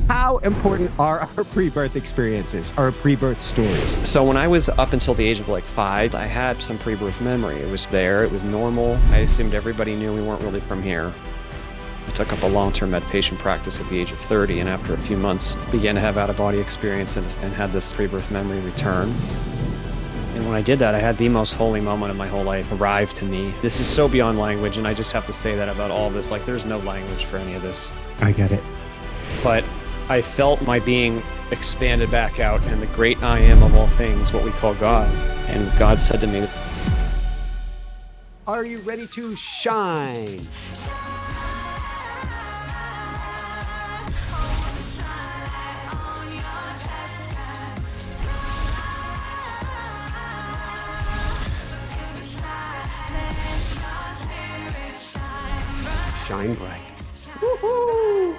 How important are our pre-birth experiences, our pre-birth stories? So when I was up until the age of like 5, I had some pre-birth memory. It was there, it was normal. I assumed everybody knew we weren't really from here. I took up a long-term meditation practice at the age of 30, and after a few months, began to have out-of-body experiences and had this pre-birth memory return. And when I did that, I had the most holy moment of my whole life arrive to me. This is so beyond language, and I just have to say that about all this. Like, there's no language for any of this. I get it. But I felt my being expanded back out, and the great I am of all things, what we call God. And God said to me, "Are you ready to shine?" Shine bright. Woo-hoo!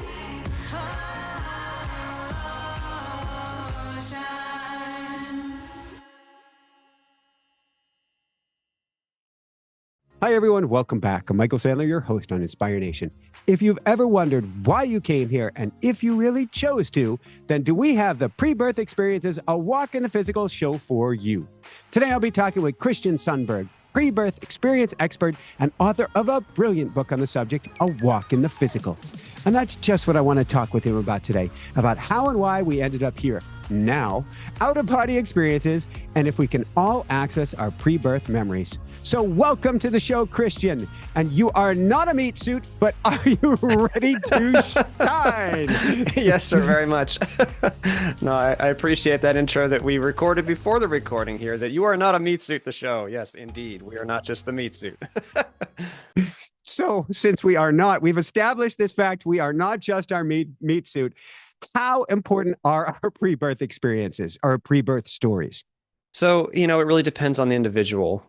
Hi, everyone. Welcome back. I'm Michael Sandler, your host on Inspire Nation. If you've ever wondered why you came here and if you really chose to, then do we have the Pre-Birth Experiences, a walk in the physical show for you. Today, I'll be talking with Christian Sundberg, pre-birth experience expert and author of a brilliant book on the subject, A Walk in the Physical. And that's just what I want to talk with him about today, about how and why we ended up here now, out-of-body experiences, and if we can all access our pre-birth memories. So welcome to the show, Christian. And you are not a meat suit, but are you ready to shine? yes, sir, very much. No, I appreciate that intro that we recorded before the recording here, that you are not a meat suit, the show. Yes, indeed. We are not just the meat suit. So since we are not, we've established this fact, we are not just our meat suit. How important are our pre-birth experiences, our pre-birth stories? So, it really depends on the individual.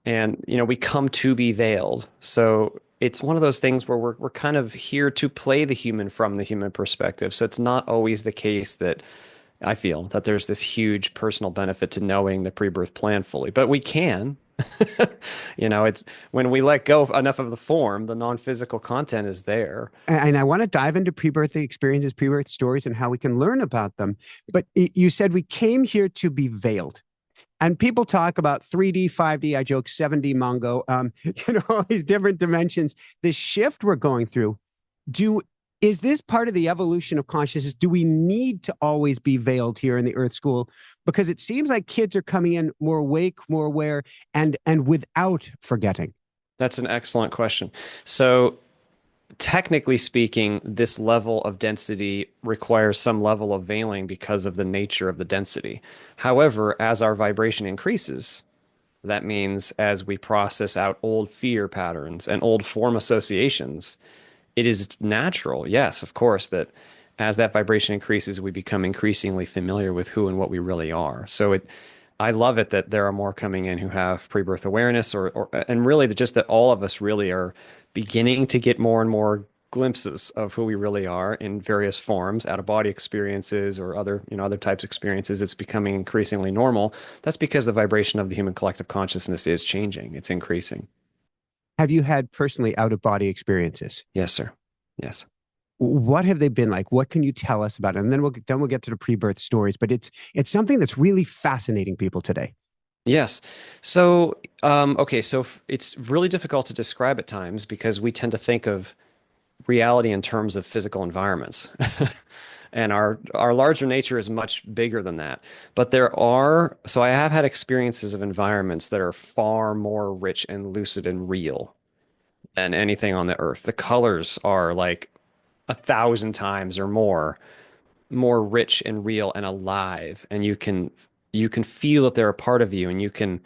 And, we come to be veiled. So it's one of those things where we're kind of here to play the human from the human perspective. So it's not always the case that I feel that there's this huge personal benefit to knowing the pre-birth plan fully, but we can. It's when we let go enough of the form, the non-physical content is there. And I want to dive into pre-birth experiences, pre-birth stories, and how we can learn about them. But you said we came here to be veiled. And people talk about 3D, 5D, I joke, 7D Mongo, all these different dimensions. This shift we're going through, is this part of the evolution of consciousness? Do we need to always be veiled here in the Earth School? Because it seems like kids are coming in more awake, more aware, and without forgetting. That's an excellent question. So technically speaking, this level of density requires some level of veiling because of the nature of the density. However, as our vibration increases, that means as we process out old fear patterns and old form associations, it is natural, yes, of course, that as that vibration increases, we become increasingly familiar with who and what we really are. So I love it that there are more coming in who have pre-birth awareness, and really just that all of us really are beginning to get more and more glimpses of who we really are in various forms, out-of-body experiences or other types of experiences. It's becoming increasingly normal. That's because the vibration of the human collective consciousness is changing. It's increasing. Have you had personally out-of-body experiences? Yes, sir. Yes. What have they been like? What can you tell us about it? And then we'll get to the pre-birth stories, but it's something that's really fascinating people today. Yes. So, so it's really difficult to describe at times because we tend to think of reality in terms of physical environments. And our larger nature is much bigger than that. But so I have had experiences of environments that are far more rich and lucid and real than anything on the earth. The colors are like 1,000 times or more rich and real and alive. And you can feel that they're a part of you, and you can,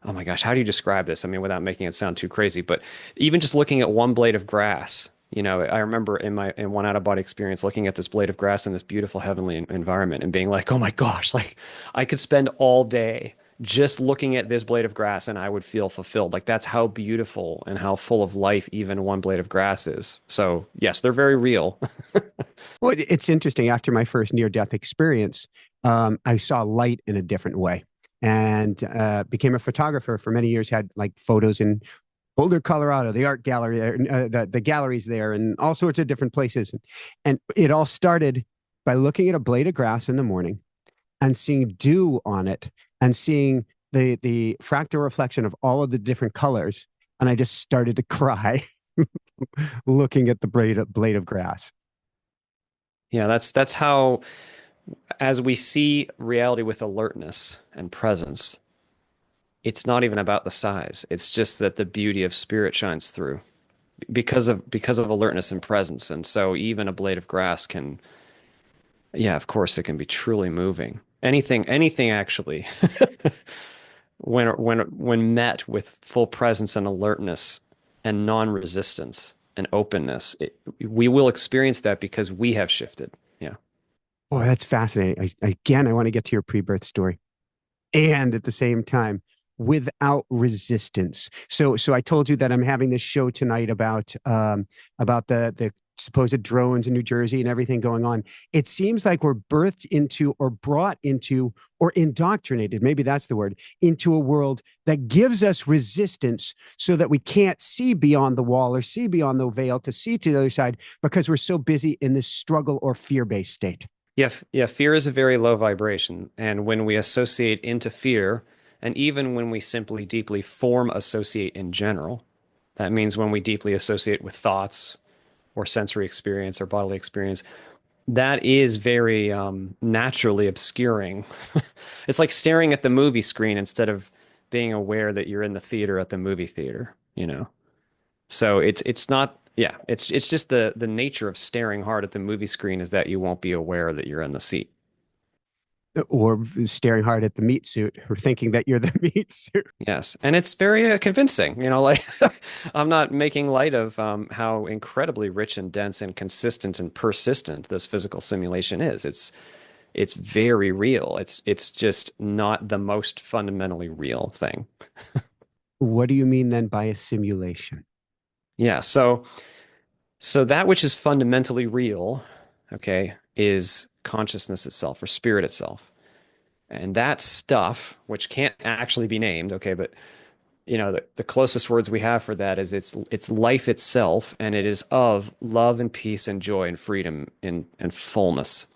oh my gosh, how do you describe this? I mean, without making it sound too crazy, but even just looking at one blade of grass, I remember in one out-of-body experience looking at this blade of grass in this beautiful heavenly environment and being like, oh my gosh, like I could spend all day just looking at this blade of grass and I would feel fulfilled. Like that's how beautiful and how full of life even one blade of grass is. So yes, they're very real. Well, it's interesting. After my first near-death experience, I saw light in a different way, and became a photographer for many years. Had like photos in Boulder, Colorado, the art gallery, the galleries there, and all sorts of different places. And it all started by looking at a blade of grass in the morning and seeing dew on it and seeing the fractal reflection of all of the different colors. And I just started to cry looking at the blade of grass. Yeah, that's how, as we see reality with alertness and presence, it's not even about the size. It's just that the beauty of spirit shines through because of alertness and presence. And so even a blade of grass can, yeah, of course it can be truly moving. Anything actually, when met with full presence and alertness and non-resistance and openness, we will experience that because we have shifted. Yeah. Oh, that's fascinating. Again, I want to get to your pre-birth story. And at the same time, without resistance. So I told you that I'm having this show tonight about the supposed drones in New Jersey and everything going on. It seems like we're birthed into or brought into or indoctrinated, maybe that's the word, into a world that gives us resistance so that we can't see beyond the wall or see beyond the veil to see to the other side because we're so busy in this struggle or fear-based state. Yeah, fear is a very low vibration. And when we associate into fear, and even when we simply deeply form associate in general, that means when we deeply associate with thoughts or sensory experience or bodily experience, that is very naturally obscuring. It's like staring at the movie screen instead of being aware that you're in the theater at the movie theater, you know? So it's not, yeah, it's just the nature of staring hard at the movie screen is that you won't be aware that you're in the seat. Or staring hard at the meat suit or thinking that you're the meat suit. Yes, and it's very convincing, like I'm not making light of how incredibly rich and dense and consistent and persistent this physical simulation is. It's very real. It's just not the most fundamentally real thing. What do you mean then by a simulation? Yeah, so that which is fundamentally real, okay, is consciousness itself or spirit itself. And that stuff, which can't actually be named, okay, but the closest words we have for that is it's life itself, and it is of love and peace and joy and freedom and fullness.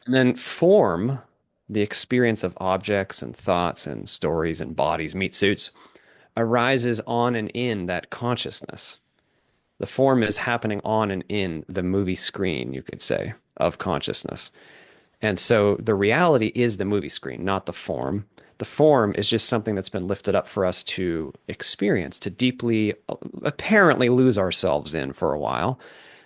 And then form, the experience of objects and thoughts and stories and bodies, meat suits, arises on and in that consciousness. The form is happening on and in the movie screen, you could say, of consciousness. And so the reality is the movie screen, not the form. The form is just something that's been lifted up for us to experience, to deeply, apparently lose ourselves in for a while.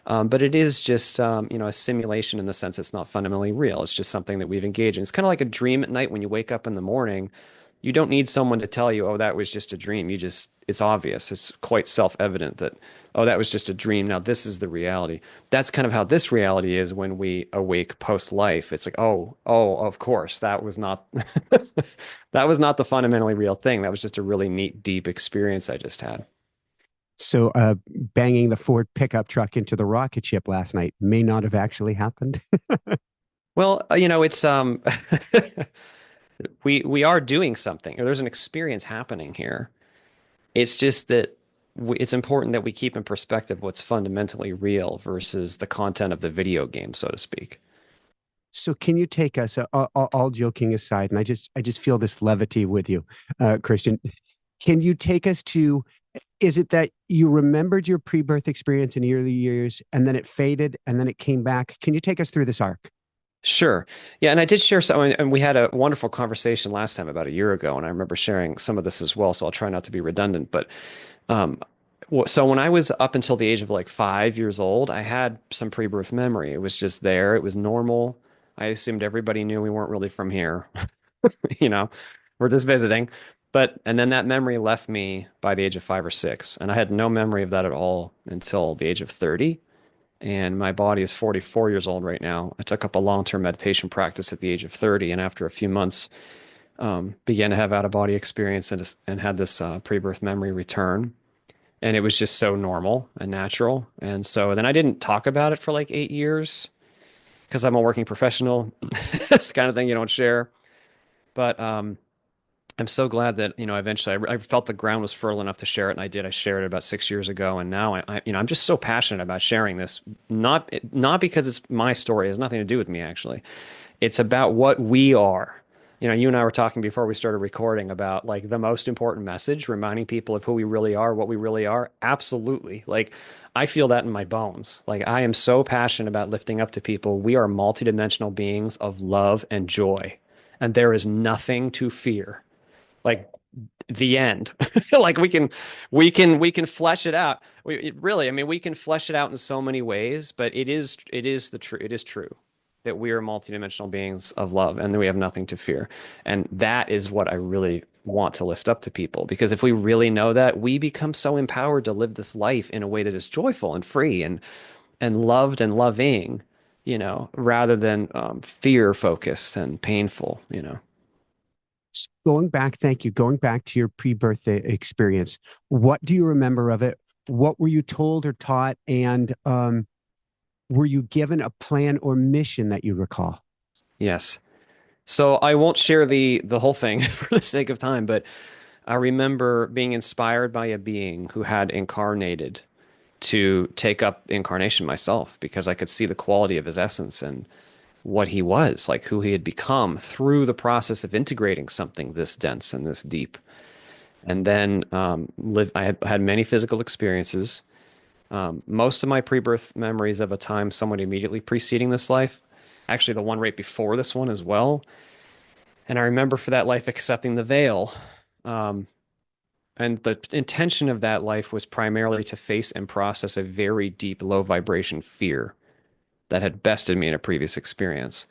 But it is just, a simulation in the sense it's not fundamentally real. It's just something that we've engaged in. It's kind of like a dream at night when you wake up in the morning. You don't need someone to tell you, oh, that was just a dream. It's obvious. It's quite self-evident that, oh, that was just a dream. Now this is the reality. That's kind of how this reality is when we awake post-life. It's like, oh, of course, that was not that was not the fundamentally real thing. That was just a really neat, deep experience I just had. So, banging the Ford pickup truck into the rocket ship last night may not have actually happened. Well, it's we are doing something, or there's an experience happening here. It's just that it's important that we keep in perspective what's fundamentally real versus the content of the video game, so to speak. So, can you take us, all joking aside, and I just feel this levity with you, Christian. Can you take us to? Is it that you remembered your pre-birth experience in the early years, and then it faded, and then it came back? Can you take us through this arc? Sure. Yeah, and I did share some, and we had a wonderful conversation last time about a year ago, and I remember sharing some of this as well, so I'll try not to be redundant. But um, so when I was up until the age of like 5 years old, I had some pre-birth memory. It was just there. It was normal. I assumed everybody knew we weren't really from here. You know, we're just visiting. And then that memory left me by the age of 5 or 6. And I had no memory of that at all until the age of 30. And my body is 44 years old right now. I took up a long-term meditation practice at the age of 30. And after a few months, began to have out-of-body experience and had this pre-birth memory return. And it was just so normal and natural. And so then I didn't talk about it for like 8 years because I'm a working professional. It's the kind of thing you don't share. But I'm so glad that, eventually I felt the ground was fertile enough to share it, and I did. I shared it about 6 years ago, and now I'm just so passionate about sharing this. Not because it's my story. It has nothing to do with me, actually. It's about what we are. You and I were talking before we started recording about like the most important message, reminding people of who we really are, what we really are. Absolutely. Like I feel that in my bones. Like I am so passionate about lifting up to people. We are multidimensional beings of love and joy, and there is nothing to fear. Like the end. Like we can flesh it out. Really, I mean, we can flesh it out in so many ways, but it is true that we are multidimensional beings of love and that we have nothing to fear. And that is what I really want to lift up to people, because if we really know that, we become so empowered to live this life in a way that is joyful and free and loved and loving, rather than fear focused and painful. Going back, thank you. Going back to your pre-birth experience, what do you remember of it? What were you told or taught? And were you given a plan or mission that you recall? Yes. So I won't share the whole thing for the sake of time, but I remember being inspired by a being who had incarnated to take up incarnation myself, because I could see the quality of his essence and what he was, like who he had become through the process of integrating something this dense and this deep. And then I had many physical experiences. Most of my pre-birth memories of a time somewhat immediately preceding this life, actually the one right before this one as well. And I remember for that life accepting the veil. Um, and the intention of that life was primarily to face and process a very deep, low vibration fear that had bested me in a previous experience.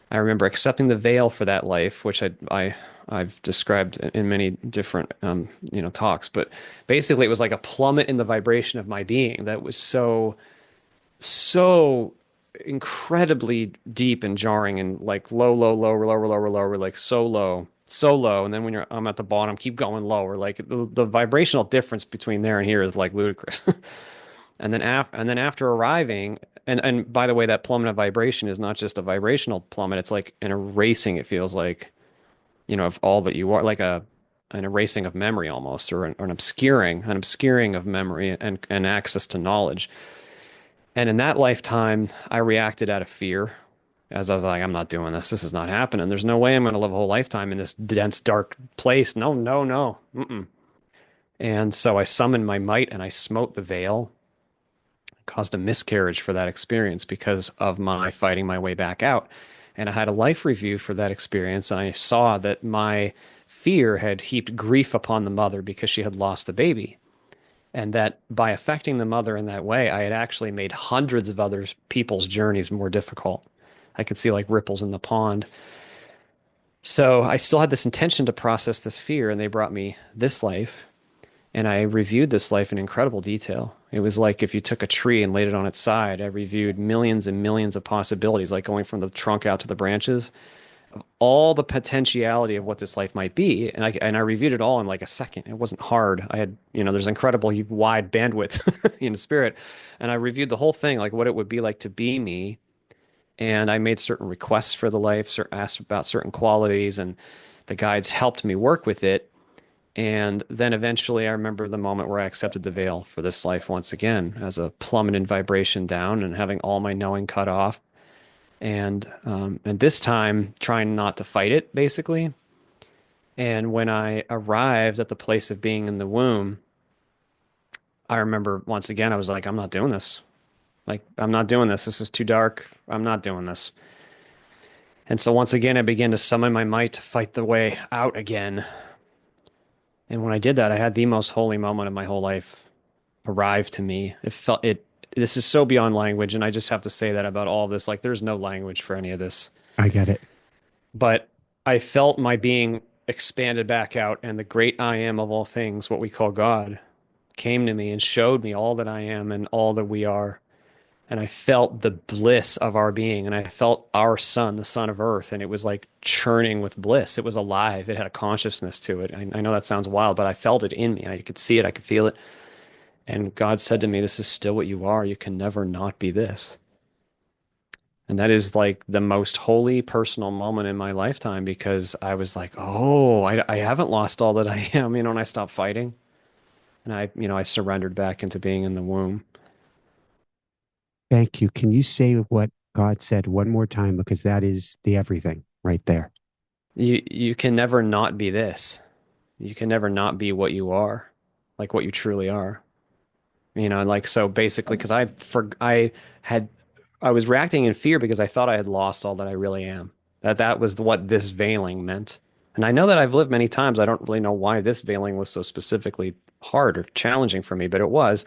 I remember accepting the veil for that life, which I've described in many different talks. But basically, it was like a plummet in the vibration of my being that was so incredibly deep and jarring, and like low, low, lower, lower, lower, lower, like so low. And then when I'm at the bottom, keep going lower. Like the vibrational difference between there and here is like ludicrous. And then after arriving, and by the way, that plummet of vibration is not just a vibrational plummet, it's like an erasing, it feels like, of all that you are, like an erasing of memory almost, or an obscuring of memory and access to knowledge. And in that lifetime, I reacted out of fear, as I was like, I'm not doing this. This is not happening. There's no way I'm going to live a whole lifetime in this dense, dark place. No, no, no. Mm-mm. And so I summoned my might and I smote the veil, caused a miscarriage for that experience because of my fighting my way back out. And I had a life review for that experience. And I saw that my fear had heaped grief upon the mother because she had lost the baby. And that by affecting the mother in that way, I had actually made hundreds of other people's journeys more difficult. I could see like ripples in the pond. So I still had this intention to process this fear, and they brought me this life. And I reviewed this life in incredible detail. It was like if you took a tree and laid it on its side. I reviewed millions and millions of possibilities, like going from the trunk out to the branches, all the potentiality of what this life might be. And I reviewed it all in like a second. It wasn't hard. I had, there's incredibly wide bandwidth in the spirit. And I reviewed the whole thing, like what it would be like to be me. And I made certain requests for the life, asked about certain qualities, and the guides helped me work with it. And then eventually I remember the moment where I accepted the veil for this life once again as a plummet in vibration down and having all my knowing cut off. And this time trying not to fight it, basically. And when I arrived at the place of being in the womb, I remember once again, I was like, I'm not doing this. Like, I'm not doing this. This is too dark. I'm not doing this. And so once again, I began to summon my might to fight the way out again. And when I did that, I had the most holy moment of my whole life arrive to me. This is so beyond language. And I just have to say that about all of this. Like, there's no language for any of this. I get it. But I felt my being expanded back out, and the great I am of all things, what we call God, came to me and showed me all that I am and all that we are. And I felt the bliss of our being, and I felt our sun, the sun of earth, and it was like churning with bliss. It was alive. It had a consciousness to it. I know that sounds wild, but I felt it in me. I could see it. I could feel it. And God said to me, this is still what you are. You can never not be this. And that is like the most holy personal moment in my lifetime because I was like, oh, I haven't lost all that I am, and I stopped fighting and I surrendered back into being in the womb. Thank you. Can you say what God said one more time? Because that is the everything right there. You can never not be this. You can never not be what you are, like what you truly are. Like so basically because had I was reacting in fear because I thought I had lost all that I really am. That was what this veiling meant. And I know that I've lived many times. I don't really know why this veiling was so specifically hard or challenging for me, but it was.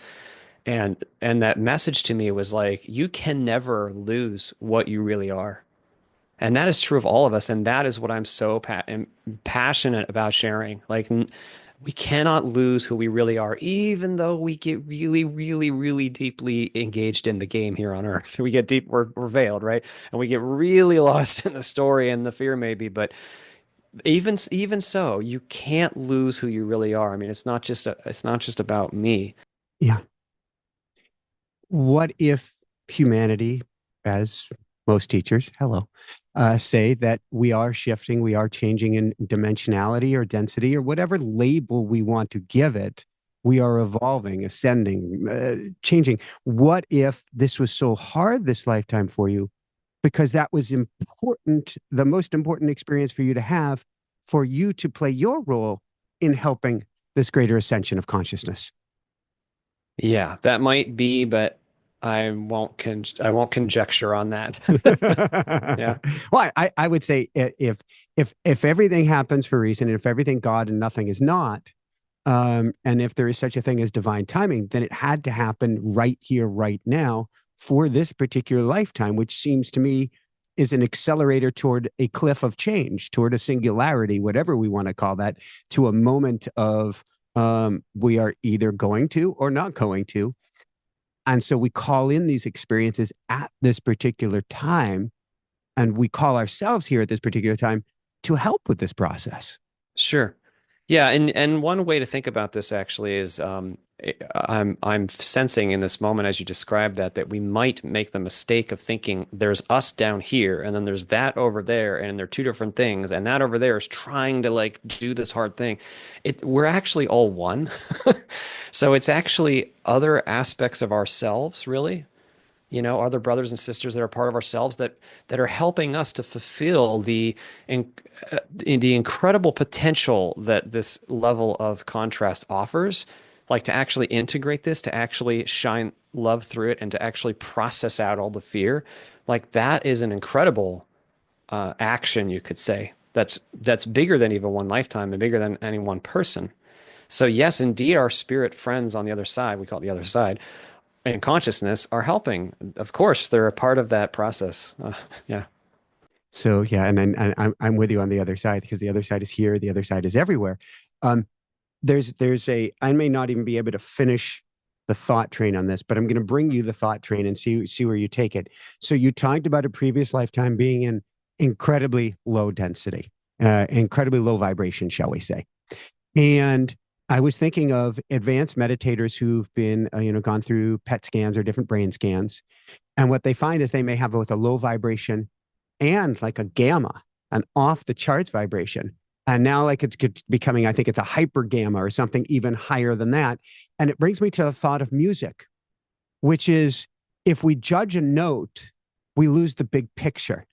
And that message to me was like, you can never lose what you really are. And that is true of all of us. And that is what I'm so passionate about sharing. Like, we cannot lose who we really are, even though we get really, really, really deeply engaged in the game here on Earth. We get deep, we're veiled, right? And we get really lost in the story and the fear, maybe. But even so, you can't lose who you really are. I mean, it's not just about me. Yeah. What if humanity, as most teachers, hello, say that we are shifting, we are changing in dimensionality or density or whatever label we want to give it? We are evolving, ascending, changing. What if this was so hard this lifetime for you because that was important, the most important experience for you to have, for you to play your role in helping this greater ascension of consciousness? Yeah, that might be, but I won't conjecture on that. Yeah. Well, I would say if everything happens for a reason, and if everything God and nothing is not, and if there is such a thing as divine timing, then it had to happen right here, right now, for this particular lifetime, which seems to me is an accelerator toward a cliff of change, toward a singularity, whatever we want to call that, to a moment of we are either going to or not going to. And so we call in these experiences at this particular time, and we call ourselves here at this particular time to help with this process. Sure. Yeah, and one way to think about this actually is I'm sensing in this moment as you describe that we might make the mistake of thinking there's us down here and then there's that over there and they're two different things and that over there is trying to like do this hard thing. We're actually all one. So it's actually other aspects of ourselves, really, other brothers and sisters that are part of ourselves that are helping us to fulfill the incredible potential that this level of contrast offers, like to actually integrate this, to actually shine love through it, and to actually process out all the fear. Like that is an incredible action, you could say. That's bigger than even one lifetime and bigger than any one person. So yes, indeed, our spirit friends on the other side, we call it the other side, and consciousness are helping. Of course, they're a part of that process. Yeah. So yeah, and I'm with you on the other side, because the other side is here, the other side is everywhere. Um, there's a I may not even be able to finish the thought train on this, but I'm going to bring you the thought train and see where you take it. So you talked about a previous lifetime being in incredibly low density, incredibly low vibration, shall we say? And I was thinking of advanced meditators who've been, gone through PET scans or different brain scans, and what they find is they may have both a low vibration and like a gamma, an off the charts vibration. And now, like, it's becoming, I think it's a hyper gamma or something even higher than that. And it brings me to the thought of music, which is, if we judge a note, we lose the big picture.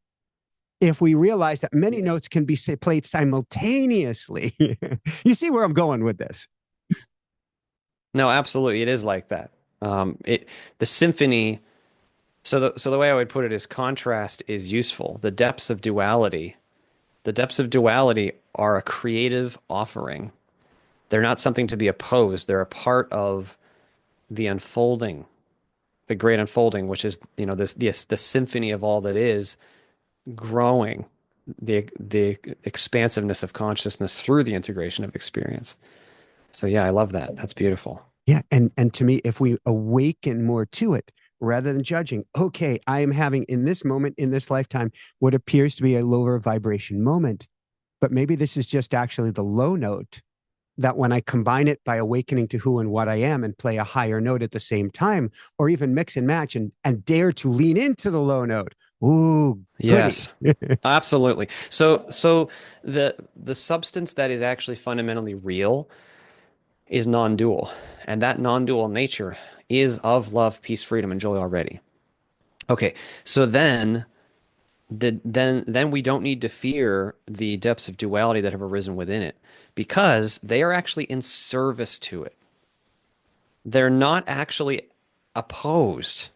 If we realize that many notes can be played simultaneously, you see where I'm going with this. No, absolutely. It is like that. The symphony. So the way I would put it is contrast is useful. The depths of duality are a creative offering. They're not something to be opposed. They're a part of the unfolding, the great unfolding, which is, the symphony of all that is growing, the expansiveness of consciousness through the integration of experience. So yeah, I love that. That's beautiful. Yeah. And to me, if we awaken more to it, rather than judging, okay, I am having in this moment, in this lifetime, what appears to be a lower vibration moment, but maybe this is just actually the low note that when I combine it by awakening to who and what I am and play a higher note at the same time, or even mix and match and dare to lean into the low note. Ooh, goody. Yes, absolutely. So the substance that is actually fundamentally real is non-dual, and that non-dual nature is of love, peace, freedom, and joy already. Okay, so then we don't need to fear the depths of duality that have arisen within it because they are actually in service to it. They're not actually opposed.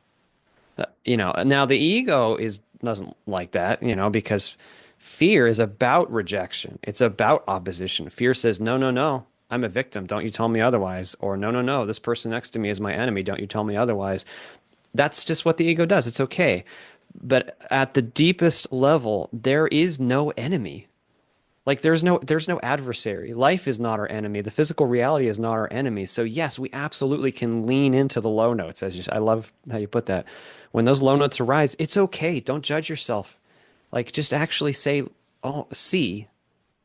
Now the ego is doesn't like that, because fear is about rejection. It's about opposition. Fear says, no, no, no, I'm a victim. Don't you tell me otherwise. Or no, no, no, this person next to me is my enemy. Don't you tell me otherwise. That's just what the ego does. It's okay. But at the deepest level, there is no enemy. Like there's no adversary. Life is not our enemy. The physical reality is not our enemy. So yes, we absolutely can lean into the low notes. I love how you put that. When those low notes arise, it's okay. Don't judge yourself. Like just actually say, oh, see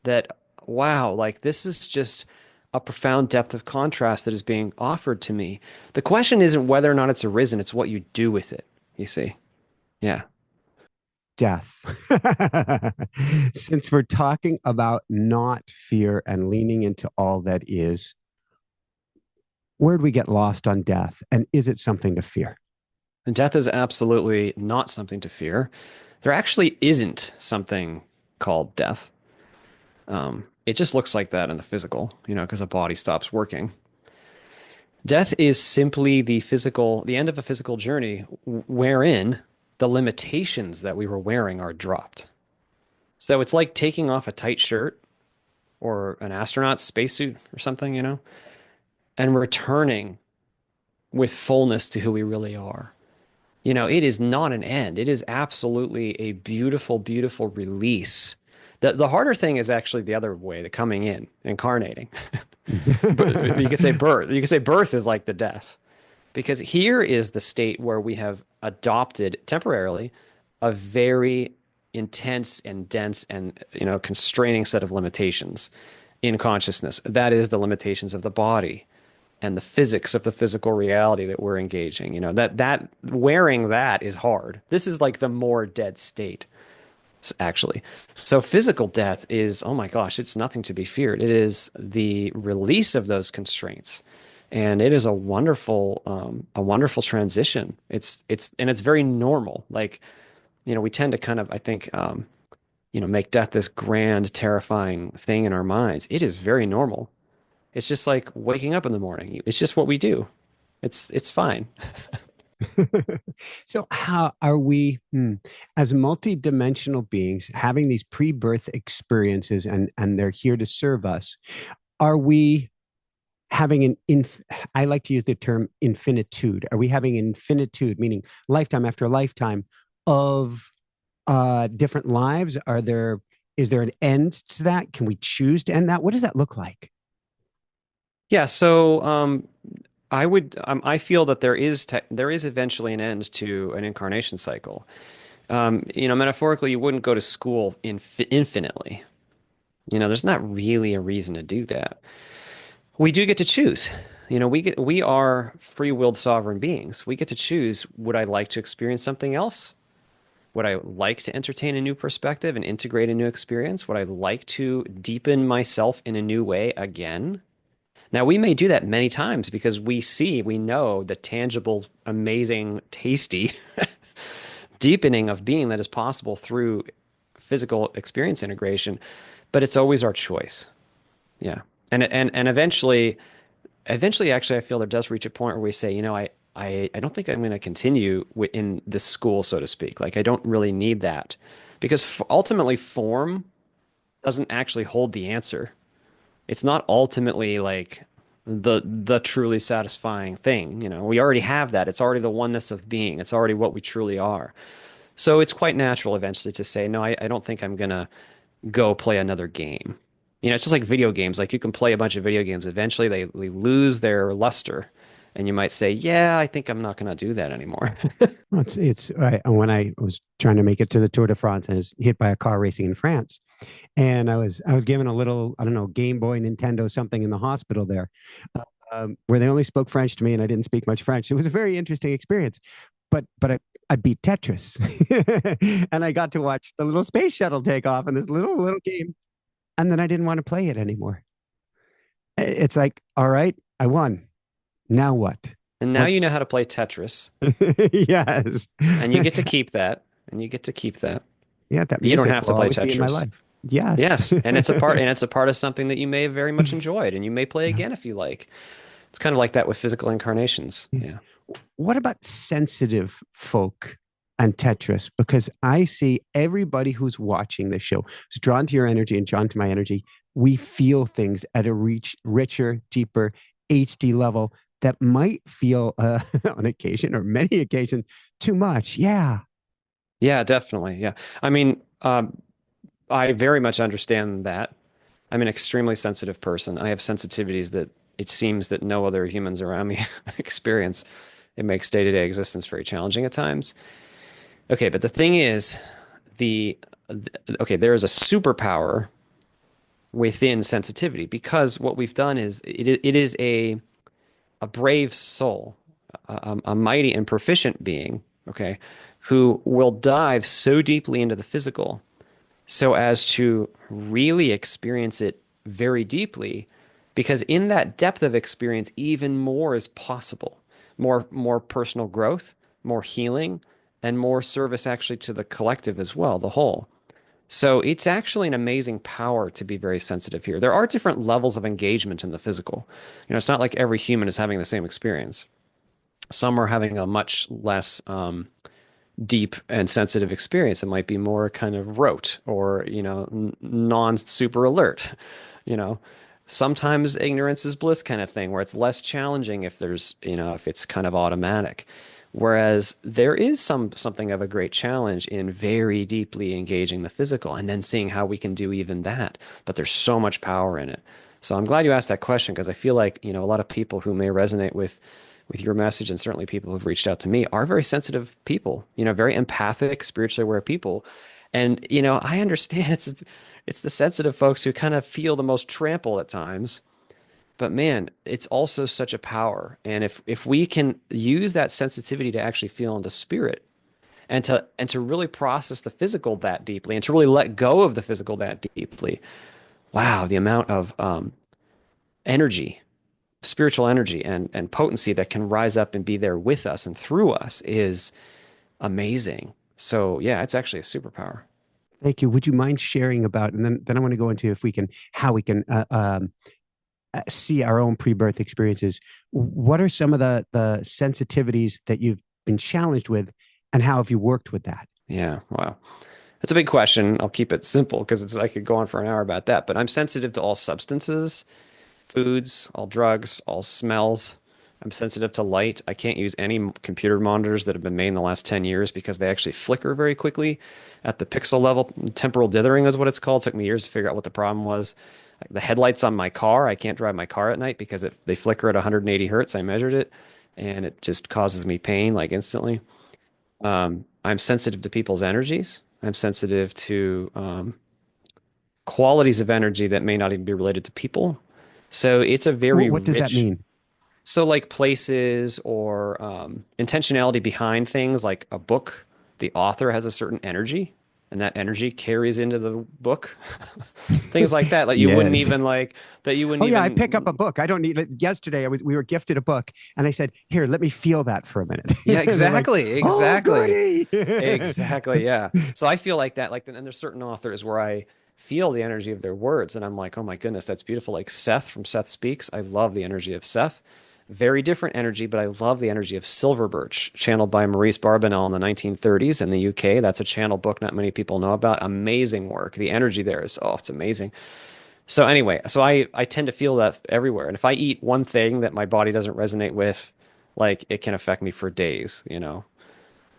that, wow, like this is just a profound depth of contrast that is being offered to me. The question isn't whether or not it's arisen, it's what you do with it, you see? Yeah. Death. Since we're talking about not fear and leaning into all that is, where'd we get lost on death? And is it something to fear? And death is absolutely not something to fear. There actually isn't something called death. It just looks like that in the physical, because a body stops working. Death is simply the end of a physical journey wherein the limitations that we were wearing are dropped. So it's like taking off a tight shirt or an astronaut's spacesuit or something, and returning with fullness to who we really are. It is not an end. It is absolutely a beautiful, beautiful release. The harder thing is actually the other way, the coming in, incarnating. But you could say birth. You could say birth is like the death. Because here is the state where we have adopted temporarily a very intense and dense and constraining set of limitations in consciousness. That is the limitations of the body and the physics of the physical reality that we're engaging. That wearing that is hard. This is like the more dead state, actually. So physical death is, oh my gosh, it's nothing to be feared. It is the release of those constraints. And it is a wonderful transition. It's very normal. Like, we tend to kind of, I think, make death this grand, terrifying thing in our minds. It is very normal. It's just like waking up in the morning. It's just what we do. It's fine. So how are we, as multidimensional beings, having these pre-birth experiences and they're here to serve us? Are we having I like to use the term infinitude. Are we having infinitude, meaning lifetime after lifetime of different lives? Is there an end to that? Can we choose to end that? What does that look like? Yeah. So I feel that there is eventually an end to an incarnation cycle. Metaphorically, you wouldn't go to school infinitely. There's not really a reason to do that. We do get to choose. We are free-willed sovereign beings. We get to choose, would I like to experience something else? Would I like to entertain a new perspective and integrate a new experience? Would I like to deepen myself in a new way again? Now, we may do that many times because we know the tangible, amazing, tasty deepening of being that is possible through physical experience integration, but it's always our choice. Yeah. And eventually, actually, I feel there does reach a point where we say, I don't think I'm going to continue in this school, so to speak. Like, I don't really need that because ultimately form doesn't actually hold the answer. It's not ultimately like the truly satisfying thing. We already have that. It's already the oneness of being. It's already what we truly are. So it's quite natural eventually to say, no, I don't think I'm going to go play another game. It's just like video games. Like you can play a bunch of video games. Eventually they lose their luster. And you might say, yeah, I think I'm not going to do that anymore. Well, it's when I was trying to make it to the Tour de France and was hit by a car racing in France. and I was given a little, I don't know, Game Boy, Nintendo, something in the hospital there, where they only spoke French to me, and I didn't speak much French. It was a very interesting experience. But I beat Tetris, and I got to watch the little space shuttle take off in this little game, and then I didn't want to play it anymore. It's like, all right, I won. Now what? And now you know What's how to play Tetris, yes. and you get to keep that, and you get to keep that. Yeah, that You don't music have will to play always be in my Tetris. life. Yes. Yes, and it's a part of something that you may have very much enjoyed, and you may play Yeah. again if you like. It's kind of like that with physical incarnations. Yeah. Yeah. What about sensitive folk and Tetris? Because I see everybody who's watching this show is drawn to your energy and drawn to my energy. We feel things at a richer, deeper HD level that might feel on occasion or many occasions too much. Yeah. Yeah, definitely. Yeah. I mean, I very much understand that. I'm an extremely sensitive person. I have sensitivities that it seems that no other humans around me experience. It makes day-to-day existence very challenging at times. Okay, but the thing is, the okay, there is a superpower within sensitivity because what we've done is it is a brave soul, a mighty and proficient being, okay, who will dive so deeply into the physical so as to really experience it very deeply because in that depth of experience even more is possible, more personal growth, more healing, and more service actually to the collective as well, the whole. So it's actually an amazing power to be very sensitive here. There are different levels of engagement in the physical. It's not like every human is having the same experience. Some are having a much less deep and sensitive experience. It might be more kind of rote or, non-super alert. You know, sometimes ignorance is bliss kind of thing where it's less challenging if if it's kind of automatic. Whereas there is something of a great challenge in very deeply engaging the physical and then seeing how we can do even that. But there's so much power in it. So I'm glad you asked that question because I feel like, a lot of people who may resonate with your message and certainly people who've reached out to me are very sensitive people, very empathic, spiritually aware people. And, I understand it's the sensitive folks who kind of feel the most trampled at times. But man, it's also such a power. And if we can use that sensitivity to actually feel into spirit and to really process the physical that deeply and to really let go of the physical that deeply, wow, the amount of energy, spiritual energy and potency that can rise up and be there with us and through us is amazing. So yeah, it's actually a superpower. Thank you. Would you mind sharing about, and then I want to go into if we can, how we can see our own pre-birth experiences. What are some of the sensitivities that you've been challenged with, and how have you worked with that? Yeah, wow. It's a big question. I'll keep it simple because I could go on for an hour about that. But I'm sensitive to all substances, foods, all drugs, all smells. I'm sensitive to light. I can't use any computer monitors that have been made in the last 10 years because they actually flicker very quickly at the pixel level. Temporal dithering is what it's called. It took me years to figure out what the problem was. The headlights on my car, I can't drive my car at night because they flicker at 180 hertz. I measured it and it just causes me pain like instantly. I'm sensitive to people's energies. I'm sensitive to qualities of energy that may not even be related to people. So it's a very What does that rich, mean? so like places or intentionality behind things like a book, the author has a certain energy and that energy carries into the book. Things like that. Like you wouldn't Yes. even like that you Oh wouldn't yeah, I pick up a even book. I don't need it. Yesterday, we were gifted a book, and I said, "Here, let me feel that for a minute." Yeah, And they're like, exactly. "Oh, Exactly. goody!" Exactly. Yeah. So I feel like that, like, and there's certain authors where I feel the energy of their words and I'm like, oh my goodness, that's beautiful. Like Seth from Seth Speaks. I love the energy of Seth. Very different energy, but I love the energy of Silver Birch, channeled by Maurice Barbanel in the 1930s in the UK. That's a channel book not many people know about. Amazing work. The energy there is, oh, it's amazing. So anyway, so I tend to feel that everywhere. And if I eat one thing that my body doesn't resonate with, like it can affect me for days.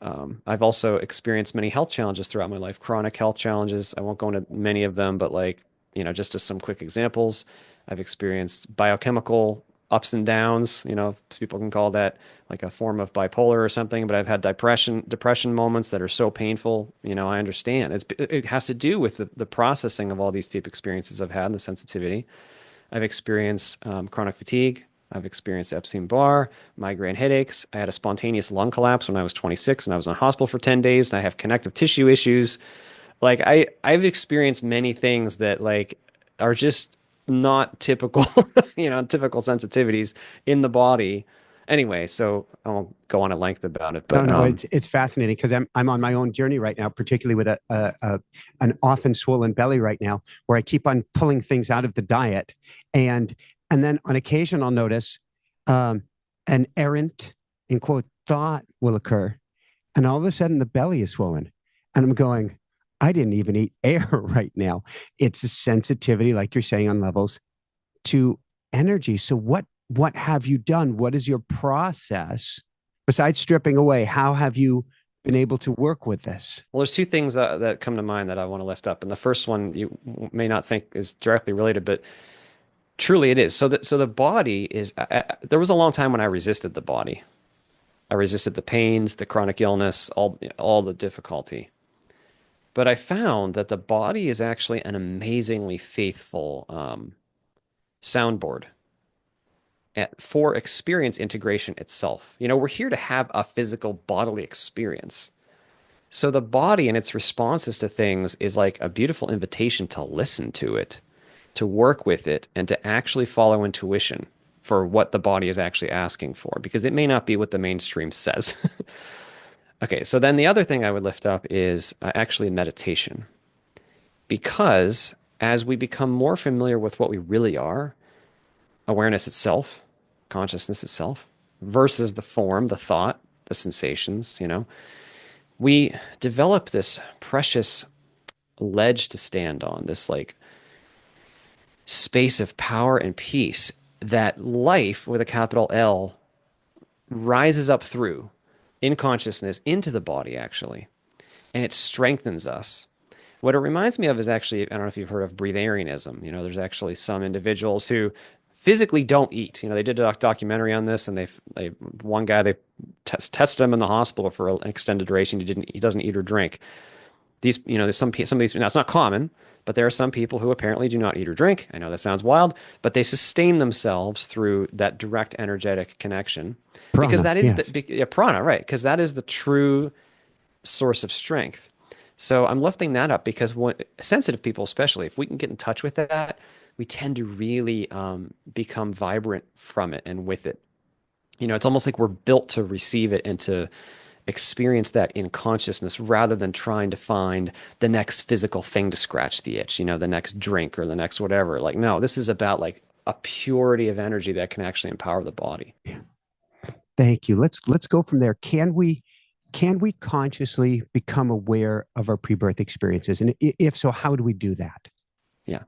I've also experienced many health challenges throughout my life, chronic health challenges. I won't go into many of them, but like, just as some quick examples, I've experienced biochemical ups and downs. You know, people can call that like a form of bipolar or something, but I've had depression moments that are so painful. You know, I understand. It has to do with the processing of all these deep experiences I've had and the sensitivity. I've experienced chronic fatigue. I've experienced Epstein-Barr, migraine headaches. I had a spontaneous lung collapse when I was 26 and I was in hospital for 10 days and I have connective tissue issues. Like I've experienced many things that like are just not typical, typical sensitivities in the body. Anyway, so I won't go on at length about it, No, but no, it's fascinating because I'm on my own journey right now, particularly with an often swollen belly right now, where I keep on pulling things out of the diet, and and then on occasion I'll notice um, an errant in quote thought will occur, and all of a sudden the belly is swollen, and I'm going, I didn't even eat air right now. It's a sensitivity, like you're saying, on levels to energy. So what have you done? What is your process besides stripping away? How have you been able to work with this? well, there's two things that come to mind that I want to lift up. And the first one you may not think is directly related, but truly it is. So the body is, there was a long time when I resisted the body. I resisted the pains, the chronic illness, all the difficulty. But I found that the body is actually an amazingly faithful soundboard for experience integration itself. You know, we're here to have a physical bodily experience. So the body and its responses to things is like a beautiful invitation to listen to it, to work with it, and to actually follow intuition for what the body is actually asking for, because it may not be what the mainstream says. Okay, so then the other thing I would lift up is actually meditation. Because as we become more familiar with what we really are, awareness itself, consciousness itself, versus the form, the thought, the sensations, we develop this precious ledge to stand on, this like space of power and peace that life with a capital L rises up through in consciousness into the body, actually, and it strengthens us. What it reminds me of is actually, I don't know if you've heard of breatharianism. There's actually some individuals who physically don't eat. They did a documentary on this, and one guy, they tested him in the hospital for an extended duration. He doesn't eat or drink. There's some of these. Now it's not common, but there are some people who apparently do not eat or drink. I know that sounds wild, but they sustain themselves through that direct energetic connection, because Prana, that is yes. prana, right? Because that is the true source of strength. So I'm lifting that up because sensitive people, especially, if we can get in touch with that, we tend to really become vibrant from it and with it. It's almost like we're built to receive it and to experience that in consciousness rather than trying to find the next physical thing to scratch the itch, the next drink or the next whatever. Like, no, this is about like a purity of energy that can actually empower the body. Yeah. Thank you. Let's go from there. Can we consciously become aware of our pre-birth experiences? And if so, how do we do that? Yeah.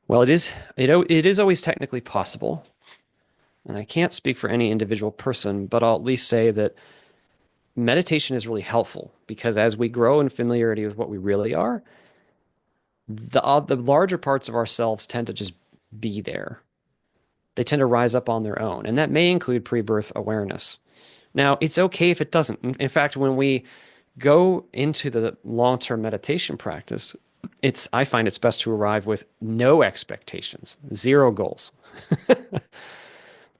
Well, it is always technically possible. And I can't speak for any individual person, but I'll at least say that meditation is really helpful because as we grow in familiarity with what we really are, the larger parts of ourselves tend to just be there. They tend to rise up on their own, and that may include pre-birth awareness. Now, it's okay if it doesn't. In fact, when we go into the long-term meditation practice, I find it's best to arrive with no expectations, zero goals,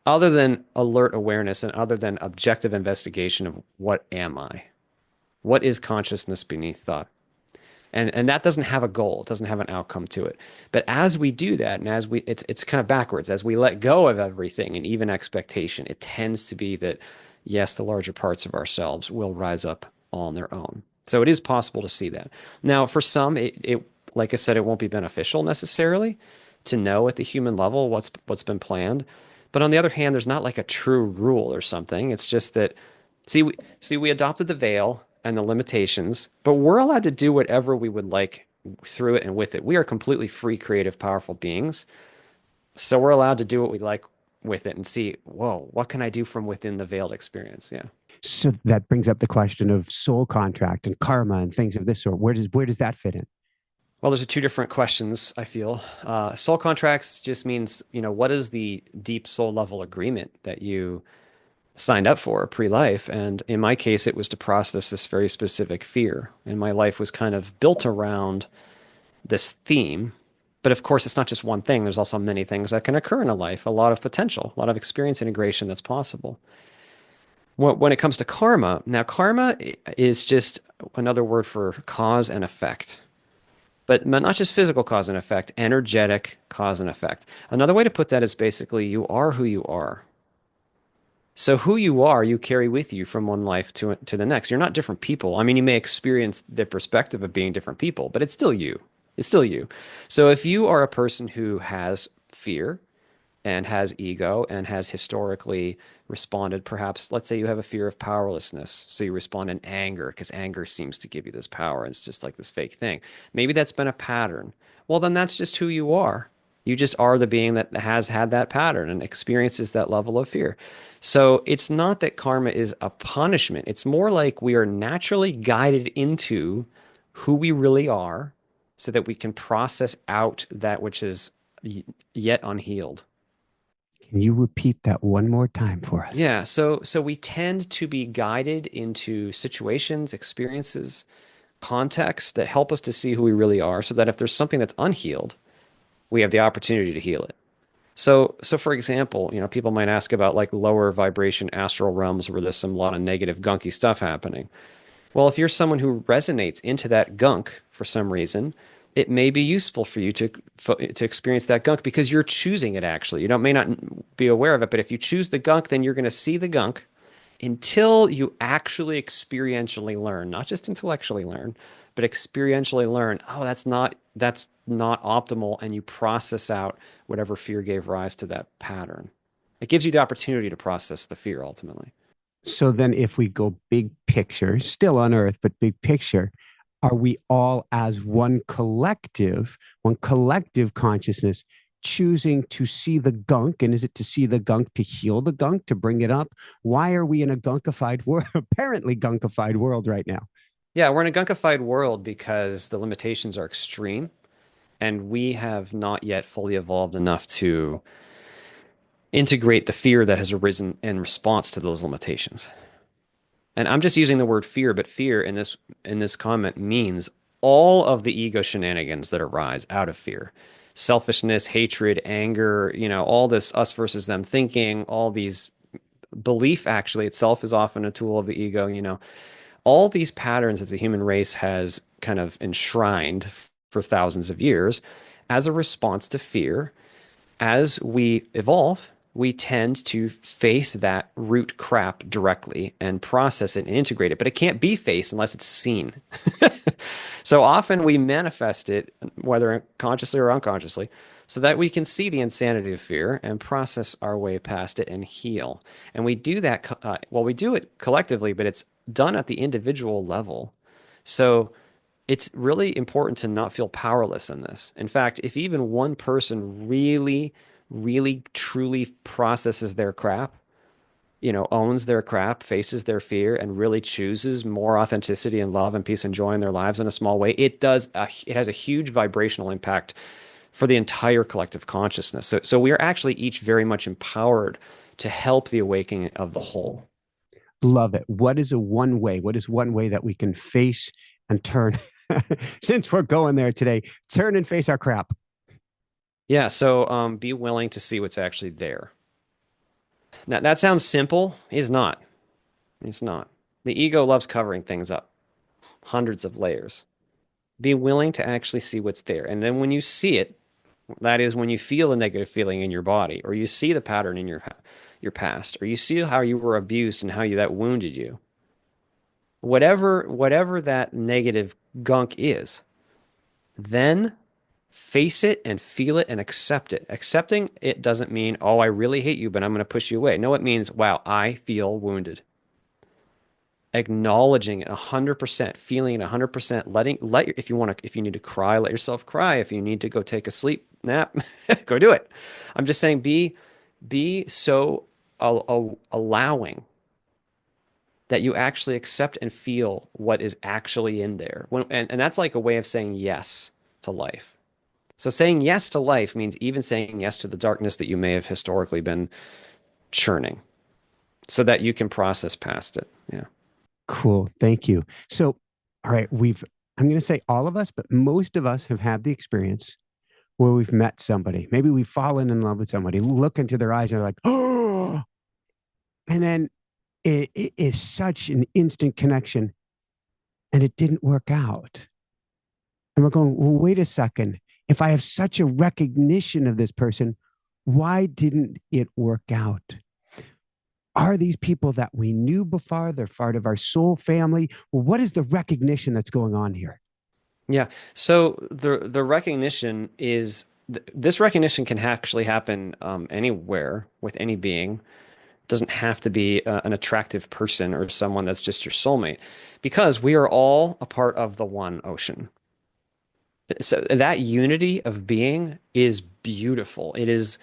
other than alert awareness and other than objective investigation of what am I? What is consciousness beneath thought? And that doesn't have a goal. It doesn't have an outcome to it. But as we do that, and it's kind of backwards, as we let go of everything and even expectation, it tends to be that, yes, the larger parts of ourselves will rise up on their own. So it is possible to see that. Now, for some, like I said, it won't be beneficial necessarily to know at the human level what's been planned. But on the other hand, there's not like a true rule or something. It's just that, we adopted the veil and the limitations, but we're allowed to do whatever we would like through it and with it. We are completely free, creative, powerful beings. So we're allowed to do what we like with it and see, whoa, what can I do from within the veiled experience? Yeah. So that brings up the question of soul contract and karma and things of this sort. Where does that fit in? Well, there's two different questions, I feel. Soul contracts just means, what is the deep soul level agreement that you signed up for pre-life? And in my case, it was to process this very specific fear. And my life was kind of built around this theme. But of course, it's not just one thing. There's also many things that can occur in a life, a lot of potential, a lot of experience integration that's possible. When it comes to karma, now karma is just another word for cause and effect. But not just physical cause and effect, energetic cause and effect. Another way to put that is basically you are who you are. So who you are, you carry with you from one life to the next. You're not different people. I mean, you may experience the perspective of being different people, but it's still you. It's still you. So if you are a person who has fear and has ego and has historically responded, perhaps, let's say you have a fear of powerlessness. So you respond in anger because anger seems to give you this power. And it's just like this fake thing. Maybe that's been a pattern. Well, then that's just who you are. You just are the being that has had that pattern and experiences that level of fear. So it's not that karma is a punishment. It's more like we are naturally guided into who we really are so that we can process out that which is yet unhealed. Can you repeat that one more time for us? Yeah, so we tend to be guided into situations, experiences, contexts that help us to see who we really are so that if there's something that's unhealed, we have the opportunity to heal it. So for example, people might ask about like lower vibration astral realms where there's some lot of negative gunky stuff happening. Well, if you're someone who resonates into that gunk for some reason, it may be useful for you to experience that gunk because you're choosing it actually. You don't may not be aware of it, but if you choose the gunk, then you're going to see the gunk until you actually experientially learn, not just intellectually learn, but experientially learn, oh, that's not optimal, and you process out whatever fear gave rise to that pattern. It gives you the opportunity to process the fear ultimately. So then, if we go big picture, still on Earth, but big picture, are we all as one collective consciousness choosing to see the gunk? And is it to see the gunk to heal the gunk, to bring it up? Why are we in a gunkified world, apparently gunkified world right now? Yeah, we're in a gunkified world because the limitations are extreme, and we have not yet fully evolved enough to integrate the fear that has arisen in response to those limitations. And I'm just using the word fear, but fear in this comment means all of the ego shenanigans that arise out of fear. Selfishness, hatred, anger, all this us versus them thinking, all these belief actually itself is often a tool of the ego. All these patterns that the human race has kind of enshrined for thousands of years as a response to fear. As we evolve, we tend to face that root crap directly and process it and integrate it, but it can't be faced unless it's seen. So often we manifest it, whether consciously or unconsciously, so that we can see the insanity of fear and process our way past it and heal. And we do that, well, we do it collectively, but it's done at the individual level. So it's really important to not feel powerless in this. In fact, if even one person really, really, truly processes their crap, owns their crap, faces their fear, and really chooses more authenticity and love and peace and joy in their lives in a small way, it has a huge vibrational impact for the entire collective consciousness. So we are actually each very much empowered to help the awakening of the whole. Love it. What is one way that we can face and turn, since we're going there today, turn and face our crap? Yeah, so be willing to see what's actually there. Now, that sounds simple. It's not. It's not. The ego loves covering things up, hundreds of layers. Be willing to actually see what's there. And then when you see it, that is when you feel a negative feeling in your body, or you see the pattern in your past, or you see how you were abused and how that wounded you. Whatever that negative gunk is, then face it and feel it and accept it. Accepting it doesn't mean, oh, I really hate you, but I'm going to push you away. No, it means, wow, I feel wounded. Acknowledging it 100%, feeling it 100%, if you need to cry, let yourself cry. If you need to go take a sleep nap, go do it. I'm just saying, be so allowing that you actually accept and feel what is actually in there. And that's like a way of saying yes. to life. So saying yes to life means even saying yes to the darkness that you may have historically been churning so that you can process past it. Yeah. Cool. Thank you. So, all right, I'm going to say all of us, but most of us have had the experience where we've met somebody. Maybe we've fallen in love with somebody, look into their eyes and they're like, oh, and then it is such an instant connection and it didn't work out. And we're going, well, wait a second. If I have such a recognition of this person, why didn't it work out? Are these people that we knew before? They're part of our soul family. Well, what is the recognition that's going on here? Yeah. So the recognition is this recognition can actually happen anywhere with any being. It doesn't have to be an attractive person or someone that's just your soulmate, because we are all a part of the one ocean. So that unity of being is beautiful. It is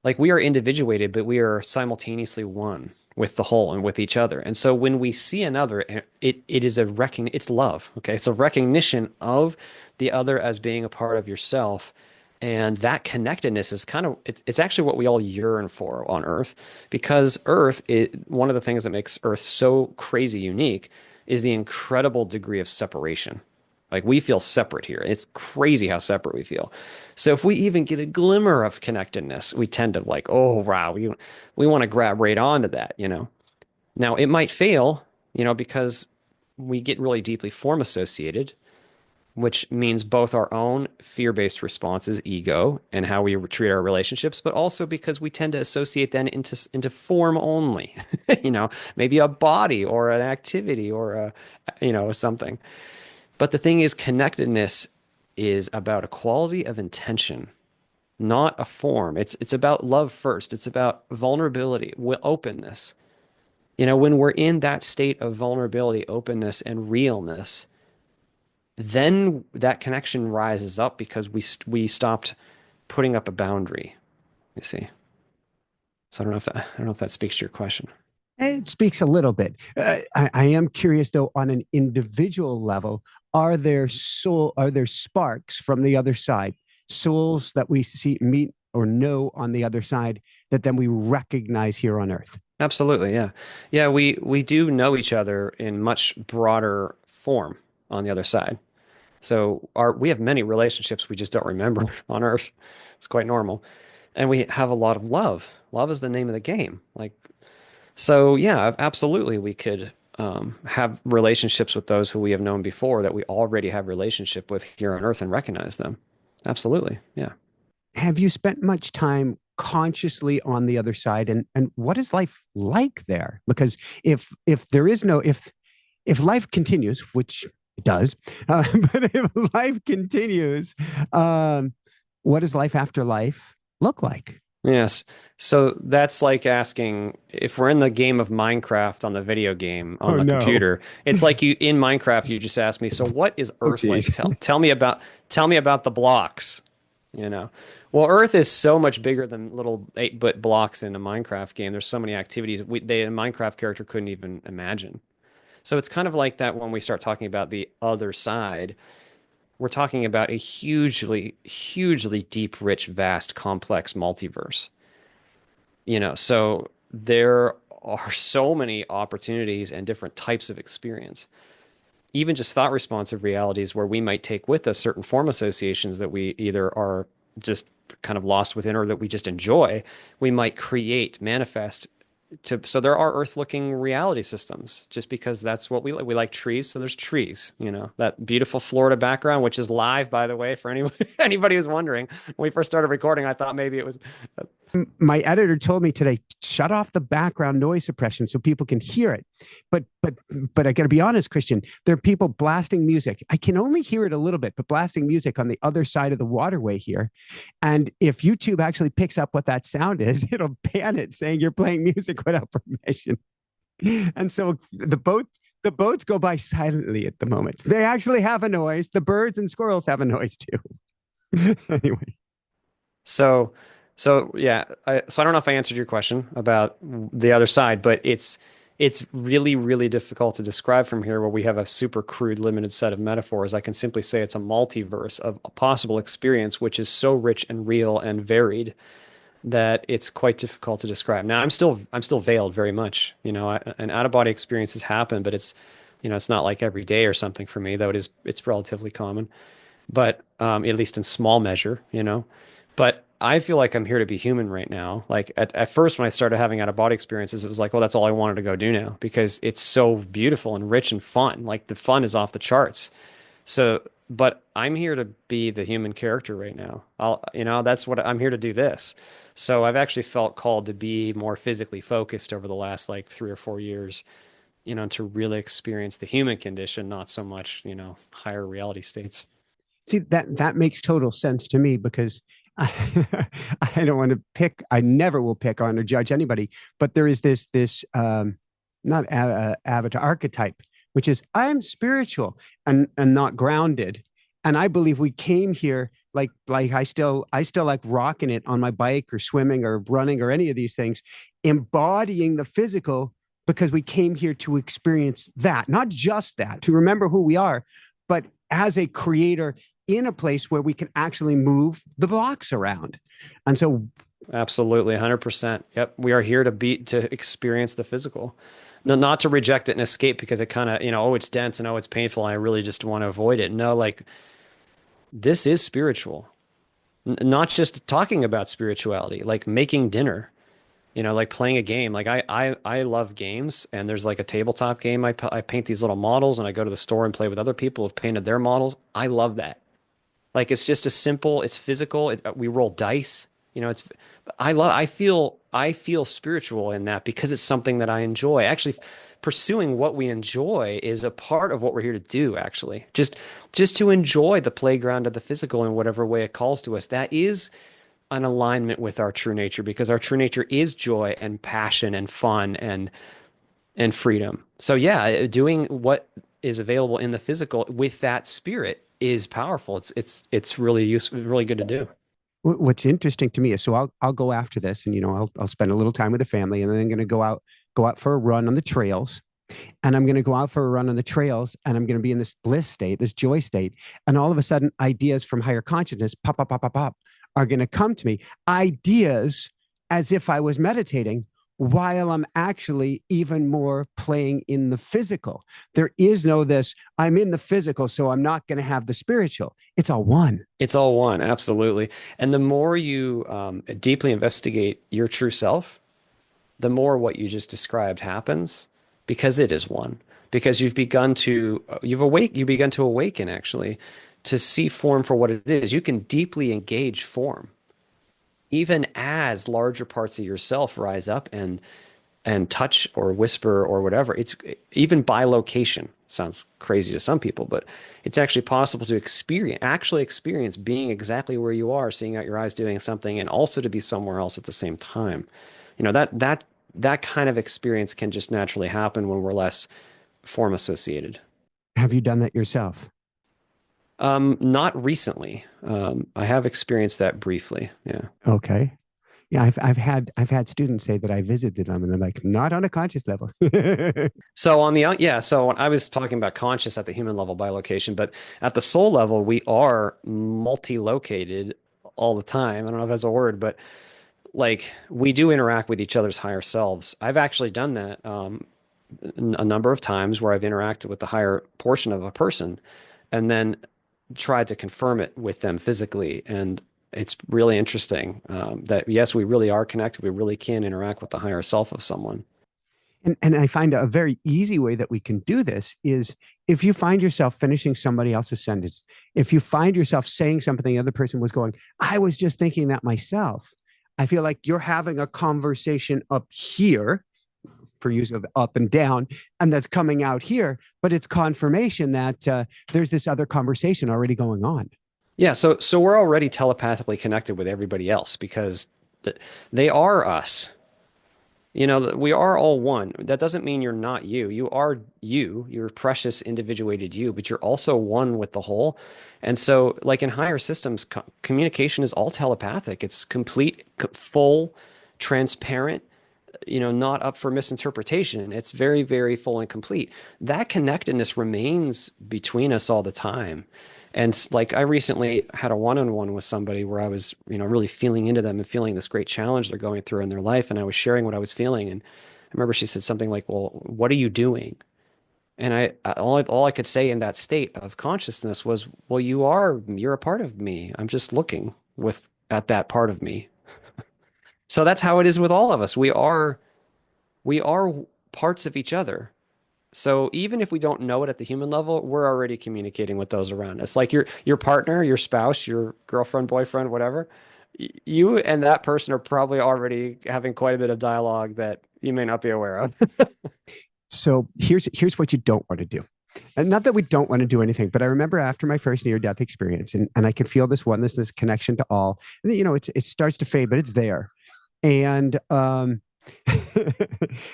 like we are individuated, but we are simultaneously one with the whole and with each other. And so when we see another, it is a it's love. Okay. It's a recognition of the other as being a part of yourself. And that connectedness is kind of it's actually what we all yearn for on Earth, because one of the things that makes Earth so crazy unique is the incredible degree of separation. Like we feel separate here. It's crazy how separate we feel. So if we even get a glimmer of connectedness, we tend to like, oh wow, we want to grab right onto that, you know. Now it might fail, you know, because we get really deeply form associated, which means both our own fear-based responses, ego, and how we treat our relationships, but also because we tend to associate then into form only, you know, maybe a body or an activity or something. But the thing is, connectedness is about a quality of intention, not a form. It's about love first. It's about vulnerability, openness. You know, when we're in that state of vulnerability, openness, and realness, then that connection rises up because we stopped putting up a boundary. You see. So I don't know if that speaks to your question. It speaks a little bit. I am curious though, on an individual level, are there sparks from the other side, souls that we see, meet, or know on the other side that then we recognize here on Earth? Absolutely, yeah. Yeah, we do know each other in much broader form on the other side. So we have many relationships we just don't remember on Earth. It's quite normal. And we have a lot of love. Love is the name of the game. Like, so yeah, absolutely we could have relationships with those who we have known before that we already have relationship with here on Earth and recognize them. Absolutely. Yeah. Have you spent much time consciously on the other side, and what is life like there? Because if there is no if life continues, which it does, but if life continues, what does life after life look like? Yes. So that's like asking if we're in the game of Minecraft on the video game on Oh the no. computer. It's like you in Minecraft, you just ask me, so what is Oh Earth like? geez. Tell me about the blocks, you know. Well, Earth is so much bigger than little 8-bit blocks in a Minecraft game. There's so many activities a Minecraft character couldn't even imagine. So it's kind of like that when we start talking about the other side. We're talking about a hugely, hugely deep, rich, vast, complex multiverse. You know, so there are so many opportunities and different types of experience. Even just thought responsive realities where we might take with us certain form associations that we either are just kind of lost within or that we just enjoy, we might create, manifest so there are earth looking reality systems just because that's what we like trees, so there's trees, you know, that beautiful Florida background, which is live, by the way, for anybody who's wondering. When we first started recording, I thought maybe it was My editor told me today, shut off the background noise suppression so people can hear it. But I got to be honest, Christian, there are people blasting music. I can only hear it a little bit, but blasting music on the other side of the waterway here. And if YouTube actually picks up what that sound is, it'll ban it, saying you're playing music without permission. And so the boats go by silently at the moment. They actually have a noise. The birds and squirrels have a noise too. Anyway. so yeah, so I don't know if I answered your question about the other side, but it's really, really difficult to describe from here where we have a super crude, limited set of metaphors. I can simply say it's a multiverse of a possible experience, which is so rich and real and varied that it's quite difficult to describe. Now, I'm still veiled very much. An out of body experience has happened, but it's not like every day or something for me, though it's relatively common. But at least in small measure. But I feel like I'm here to be human right now. Like at first, when I started having out of body experiences, it was like, well, that's all I wanted to go do now because it's so beautiful and rich and fun. Like the fun is off the charts. So, but I'm here to be the human character right now. That's what I'm here to do this. So I've actually felt called to be more physically focused over the last like 3 or 4 years, to really experience the human condition, not so much, higher reality states. See, that makes total sense to me because I, I don't want to pick. I never will pick on or judge anybody, but there is this not avatar archetype, which is I'm spiritual and not grounded. And I believe we came here like I still like rocking it on my bike or swimming or running or any of these things, embodying the physical because we came here to experience that, not just that, to remember who we are, but as a creator in a place where we can actually move the blocks around. And so, Absolutely, 100%. Yep. We are here to experience the physical. No, not to reject it and escape because it kind of, oh, it's dense and oh, it's painful. And I really just want to avoid it. No, like this is spiritual. Not just talking about spirituality, like making dinner, like playing a game. Like I love games and there's like a tabletop game. I paint these little models and I go to the store and play with other people who've painted their models. I love that. Like it's just a simple, it's physical. We roll dice. It's I feel spiritual in that because it's something that I enjoy. Actually, pursuing what we enjoy is a part of what we're here to do, actually. Just to enjoy the playground of the physical in whatever way it calls to us. That is an alignment with our true nature because our true nature is joy and passion and fun and freedom. So yeah, doing what is available in the physical with that spirit is powerful. It's really useful, really good to do. what's interesting to me is so I'll go after this, and I'll spend a little time with the family, and then I'm going to go out for a run on the trails, and I'm going to go out for a run on the trails, and I'm going to be in this bliss state, this joy state, and all of a sudden, ideas from higher consciousness pop, pop, pop, pop, pop, are going to come to me. Ideas as if I was meditating while I'm actually even more playing in the physical. There is no this, I'm in the physical, so I'm not going to have the spiritual. It's all one. It's all one, absolutely. And the more you deeply investigate your true self, the more what you just described happens because it is one. Because you've begun to awaken actually to see form for what it is. You can deeply engage form even as larger parts of yourself rise up and touch or whisper or whatever. It's even by location. Sounds crazy to some people, but it's actually possible to actually experience being exactly where you are, seeing out your eyes doing something, and also to be somewhere else at the same time. That kind of experience can just naturally happen when we're less form associated. Have you done that yourself? Not recently. I have experienced that briefly. Yeah. Okay. Yeah, I've had students say that I visited them, and I'm like, not on a conscious level. So so I was talking about conscious at the human level by location, but at the soul level, we are multi-located all the time. I don't know if that's a word, but like we do interact with each other's higher selves. I've actually done that a number of times where I've interacted with the higher portion of a person and then tried to confirm it with them physically. And it's really interesting that yes, we really are connected. We really can interact with the higher self of someone. And I find a very easy way that we can do this is if you find yourself finishing somebody else's sentence, if you find yourself saying something the other person was going, I was just thinking that myself. I feel like you're having a conversation up here, for use of up and down, and that's coming out here, but it's confirmation that there's this other conversation already going on. Yeah, so we're already telepathically connected with everybody else because they are us. We are all one. That doesn't mean you're not you. You are you. You're precious, individuated you, but you're also one with the whole. And so, like in higher systems, communication is all telepathic. It's complete, full, transparent. not up for misinterpretation. It's very, very full and complete. That connectedness remains between us all the time. And like I recently had a one-on-one with somebody where I was, really feeling into them and feeling this great challenge they're going through in their life. And I was sharing what I was feeling. And I remember she said something like, "Well, what are you doing?" And all I could say in that state of consciousness was, "Well, you're a part of me. I'm just looking with at that part of me." So that's how it is with all of us. We are parts of each other. So even if we don't know it at the human level, we're already communicating with those around us. Like your partner, your spouse, your girlfriend, boyfriend, whatever. You and that person are probably already having quite a bit of dialogue that you may not be aware of. So here's what you don't want to do. And not that we don't want to do anything, but I remember after my first near death experience, and I can feel this oneness, this connection to all. And, it starts to fade, but it's there. And I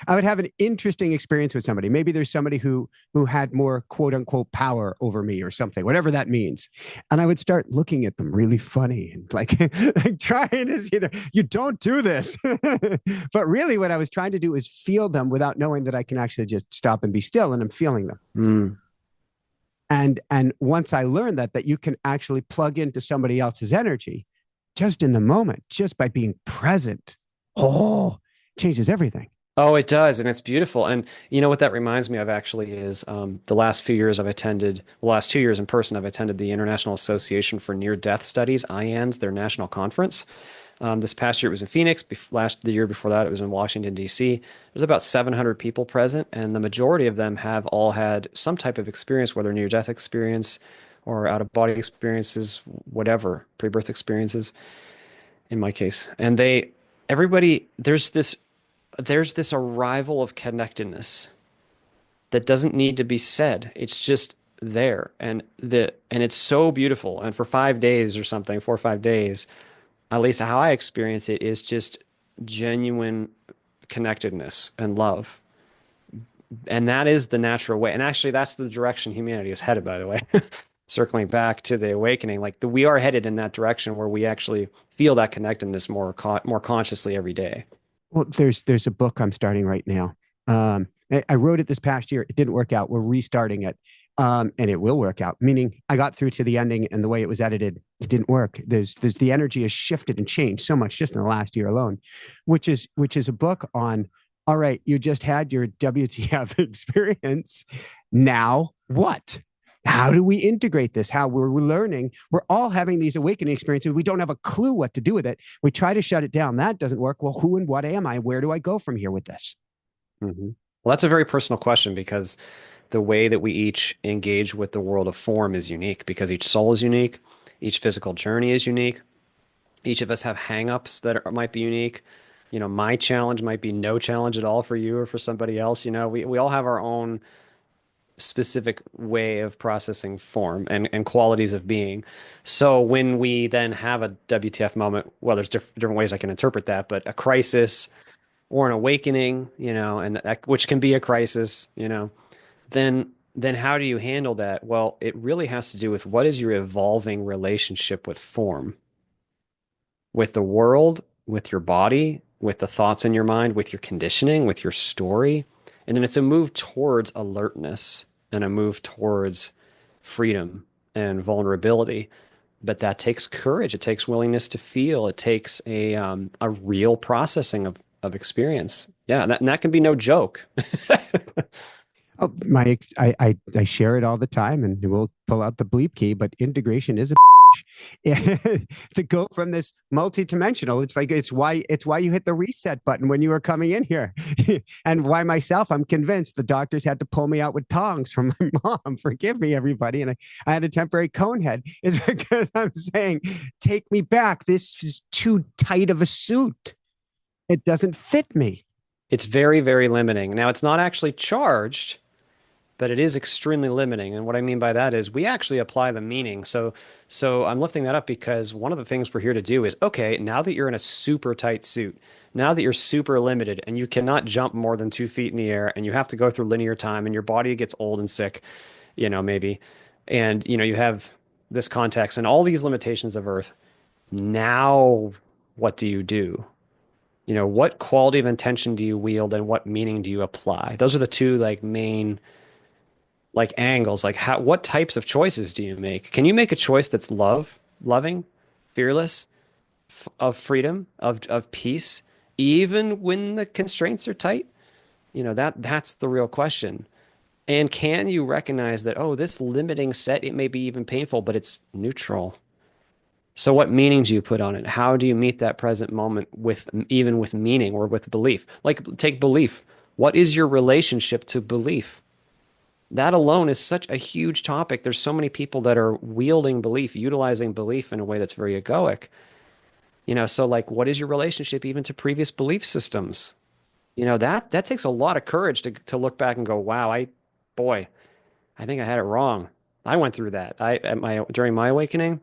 would have an interesting experience with somebody. Maybe there's somebody who had more quote unquote power over me or something, whatever that means. And I would start looking at them really funny and like trying to see them. You don't do this. But really what I was trying to do is feel them without knowing that I can actually just stop and be still, and I'm feeling them. Mm. And once I learned that you can actually plug into somebody else's energy just in the moment, just by being present. Oh, changes everything. Oh, it does, and it's beautiful. And you know what that reminds me of actually is the last few years the last 2 years in person, I've attended the International Association for Near-Death Studies, IANS, their national conference. This past year it was in Phoenix. The year before that it was in Washington, D.C. There's about 700 people present, and the majority of them have all had some type of experience, whether near-death experience or out-of-body experiences, whatever, pre-birth experiences in my case. And everybody, there's this arrival of connectedness that doesn't need to be said. It's just there. And it's so beautiful. And for 5 days or something, 4 or 5 days, at least how I experience it is just genuine connectedness and love. And that is the natural way. And actually, that's the direction humanity is headed, by the way. Circling back to the awakening, we are headed in that direction where we actually feel that connectedness more consciously every day. Well, there's a book I'm starting right now. I wrote it this past year. It didn't work out. We're restarting it, and it will work out. Meaning, I got through to the ending, and the way it was edited, it didn't work. There's the energy has shifted and changed so much just in the last year alone, which is a book on. All right, you just had your WTF experience. Now what? How do we integrate this? How we're learning. We're all having these awakening experiences. We don't have a clue what to do with it. We try to shut it down. That doesn't work. Well, who and what am I? Where do I go from here with this? Mhm. Well, that's a very personal question because the way that we each engage with the world of form is unique because each soul is unique, each physical journey is unique. Each of us have hangups might be unique. My challenge might be no challenge at all for you or for somebody else. We all have our own specific way of processing form and qualities of being. So when we then have a WTF moment, well, there's different ways I can interpret that, but a crisis or an awakening, which can be a crisis, then how do you handle that? Well, it really has to do with what is your evolving relationship with form, with the world, with your body, with the thoughts in your mind, with your conditioning, with your story. And then it's a move towards alertness and a move towards freedom and vulnerability. But that takes courage. It takes willingness to feel. It takes a real processing of experience. Yeah, and that can be no joke. Oh, I share it all the time, and we'll pull out the bleep key. But integration is a to go from this multi-dimensional. It's why you hit the reset button when you were coming in here, and why myself. I'm convinced the doctors had to pull me out with tongs from my mom. Forgive me, everybody, and I had a temporary cone head. Is because I'm saying, take me back. This is too tight of a suit. It doesn't fit me. It's very, very limiting. Now, it's not actually charged, but it is extremely limiting. And what I mean by that is we actually apply the meaning. So I'm lifting that up because one of the things we're here to do is, okay, now that you're in a super tight suit, now that you're super limited and you cannot jump more than 2 feet in the air and you have to go through linear time and your body gets old and sick, maybe, and, you have this context and all these limitations of Earth. Now, what do you do? What quality of intention do you wield and what meaning do you apply? Those are the two like main like angles. Like what types of choices do you make? Can you make a choice that's loving, fearless, of freedom, of peace, even when the constraints are tight? That's the real question. And can you recognize that, oh, this limiting set, it may be even painful, but it's neutral. So what meaning do you put on it? How do you meet that present moment with even with meaning or with belief? Like take belief. What is your relationship to belief? That alone is such a huge topic. There's so many people that are wielding belief, utilizing belief in a way that's very egoic. So like what is your relationship even to previous belief systems? That takes a lot of courage to look back and go, wow, boy, I think I had it wrong. I went through that. During my awakening,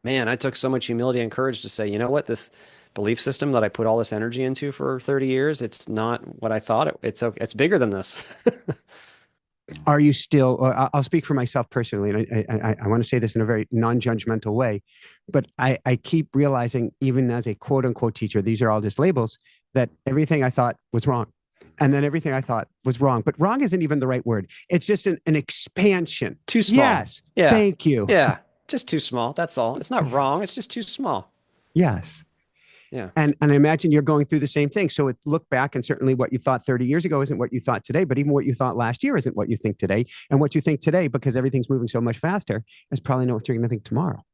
man, I took so much humility and courage to say, you know what, this belief system that I put all this energy into for 30 years, it's not what I thought it's bigger than this. Are you still, I'll speak for myself personally, and I want to say this in a very non-judgmental way, but I keep realizing, even as a quote unquote teacher, these are all just labels, that everything I thought was wrong. And then everything I thought was wrong, but wrong isn't even the right word. It's just an expansion. Too small. Yes. Yeah. Thank you. Yeah. Just too small. That's all. It's not wrong. It's just too small. Yes. Yeah. And I imagine you're going through the same thing. So look back, and certainly what you thought 30 years ago isn't what you thought today, but even what you thought last year isn't what you think today. And what you think today, because everything's moving so much faster, is probably not what you're going to think tomorrow.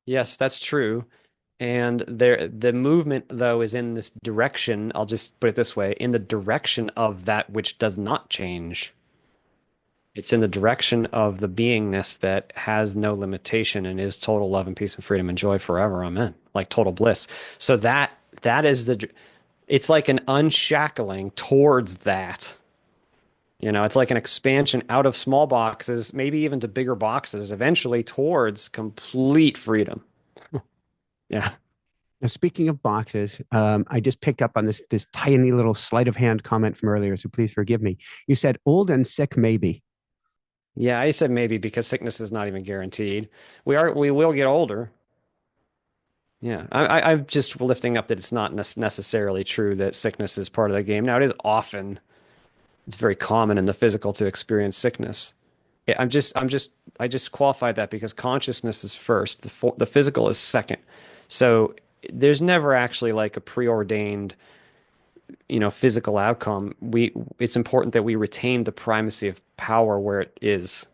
Yes, that's true. And the movement, though, is in this direction. I'll just put it this way, in the direction of that which does not change. It's in the direction of the beingness that has no limitation and is total love and peace and freedom and joy forever. Amen. Like total bliss. So that is it's like an unshackling towards that. It's like an expansion out of small boxes, maybe even to bigger boxes, eventually towards complete freedom. Yeah. Now, speaking of boxes, I just picked up on this tiny little sleight of hand comment from earlier, so please forgive me. You said old and sick, maybe. Yeah, I said maybe because sickness is not even guaranteed. We will get older. Yeah, I'm just lifting up that it's not necessarily true that sickness is part of the game. Now, it's very common in the physical to experience sickness. Yeah, I just qualified that because consciousness is first, the physical is second. So there's never actually like a preordained, physical outcome. It's important that we retain the primacy of power where it is,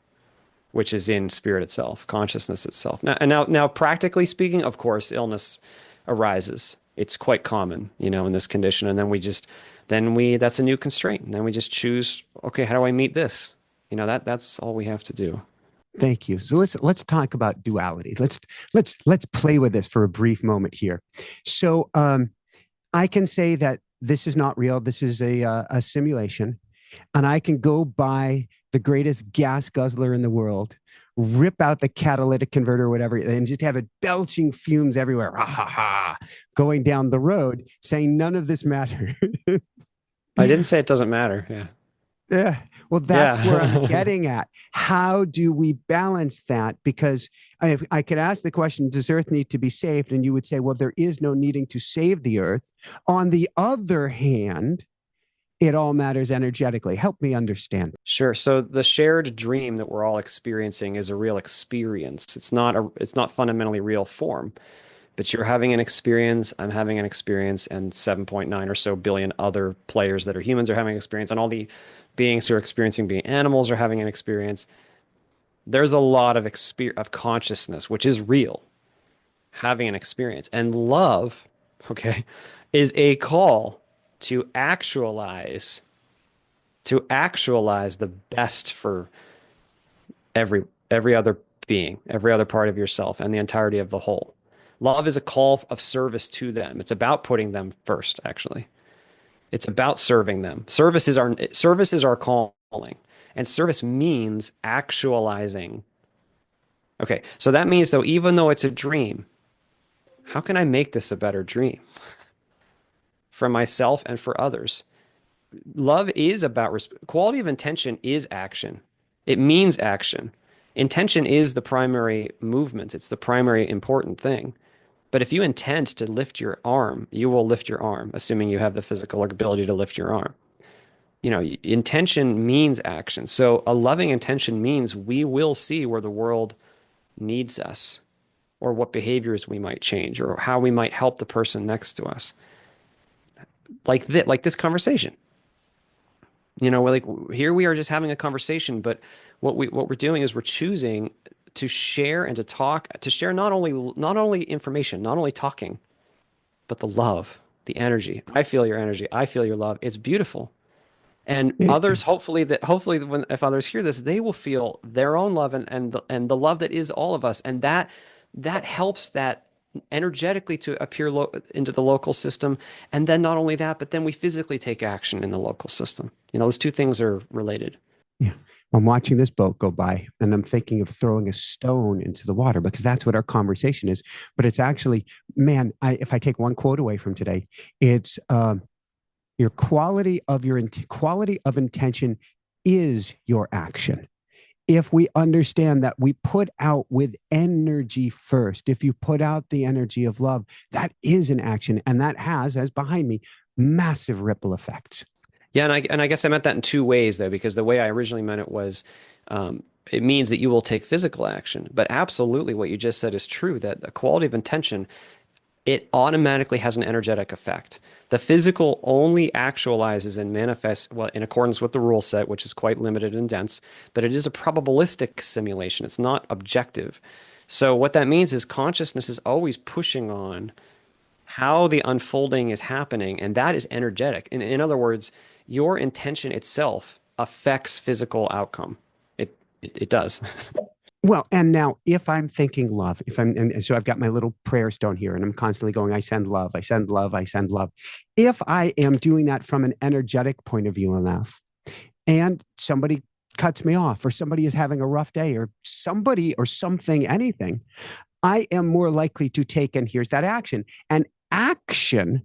which is in spirit itself, consciousness itself. Now, practically speaking, of course, illness arises. It's quite common, in this condition. And that's a new constraint. And then we just choose, okay, how do I meet this? That's all we have to do. Thank you. So let's talk about duality. Let's play with this for a brief moment here. So I can say that this is not real. This is a simulation, and I can go buy the greatest gas guzzler in the world, rip out the catalytic converter or whatever, and just have it belching fumes everywhere, ha, ha, ha, going down the road, saying none of this matters. I didn't say it doesn't matter. Yeah. Yeah. Well, that's where I'm Yeah. getting at. How do we balance that? Because I could ask the question, does Earth need to be saved? And you would say, well, there is no needing to save the Earth. On the other hand, it all matters energetically. Help me understand. Sure. So the shared dream that we're all experiencing is a real experience. It's not fundamentally real form, but you're having an experience, I'm having an experience, and 7.9 or so billion other players that are humans are having an experience, and all the beings who are experiencing being animals are having an experience. There's a lot of consciousness, which is real, having an experience. And love, okay, is a call to actualize the best for every other being, every other part of yourself, and the entirety of the whole. Love is a call of service to them. It's about putting them first, actually. It's about serving them. Service is our calling. And service means actualizing. Okay, so that means though, even though it's a dream, how can I make this a better dream for myself and for others? Love is about quality of intention is action. It means action. Intention is the primary movement. It's the primary important thing. But if you intend to lift your arm, you will lift your arm, assuming you have the physical ability to lift your arm. Intention means action. So a loving intention means we will see where the world needs us, or what behaviors we might change, or how we might help the person next to us. Like this conversation. We're like, here we are just having a conversation, but what we're doing is we're choosing to share and to talk, to share not only information, not only talking, but the love, the energy. I feel your energy. I feel your love. It's beautiful. And Yeah. others, hopefully when if others hear this, they will feel their own love, and the love that is all of us, and that helps that energetically to appear into the local system. And then not only that, but then we physically take action in the local system. Those two things are related. Yeah. I'm watching this boat go by and I'm thinking of throwing a stone into the water because that's what our conversation is. But it's actually, man, if I take one quote away from today, it's your quality of intention is your action. If we understand that we put out with energy first, if you put out the energy of love, that is an action. And that has, as behind me, massive ripple effects. Yeah, and I guess I meant that in two ways though, because the way I originally meant it was, it means that you will take physical action. But absolutely, what you just said is true. That the quality of intention, it automatically has an energetic effect. The physical only actualizes and manifests, well, in accordance with the rule set, which is quite limited and dense, but it is a probabilistic simulation. It's not objective. So what that means is consciousness is always pushing on how the unfolding is happening, and that is energetic. In other words, your intention itself affects physical outcome. It does. Well, and now if I'm thinking love, if I'm, and so I've got my little prayer stone here and I'm constantly going, I send love, I send love, I send love. If I am doing that from an energetic point of view enough, and somebody cuts me off, or somebody is having a rough day, or somebody or something, anything, I am more likely to take, and here's that action, an action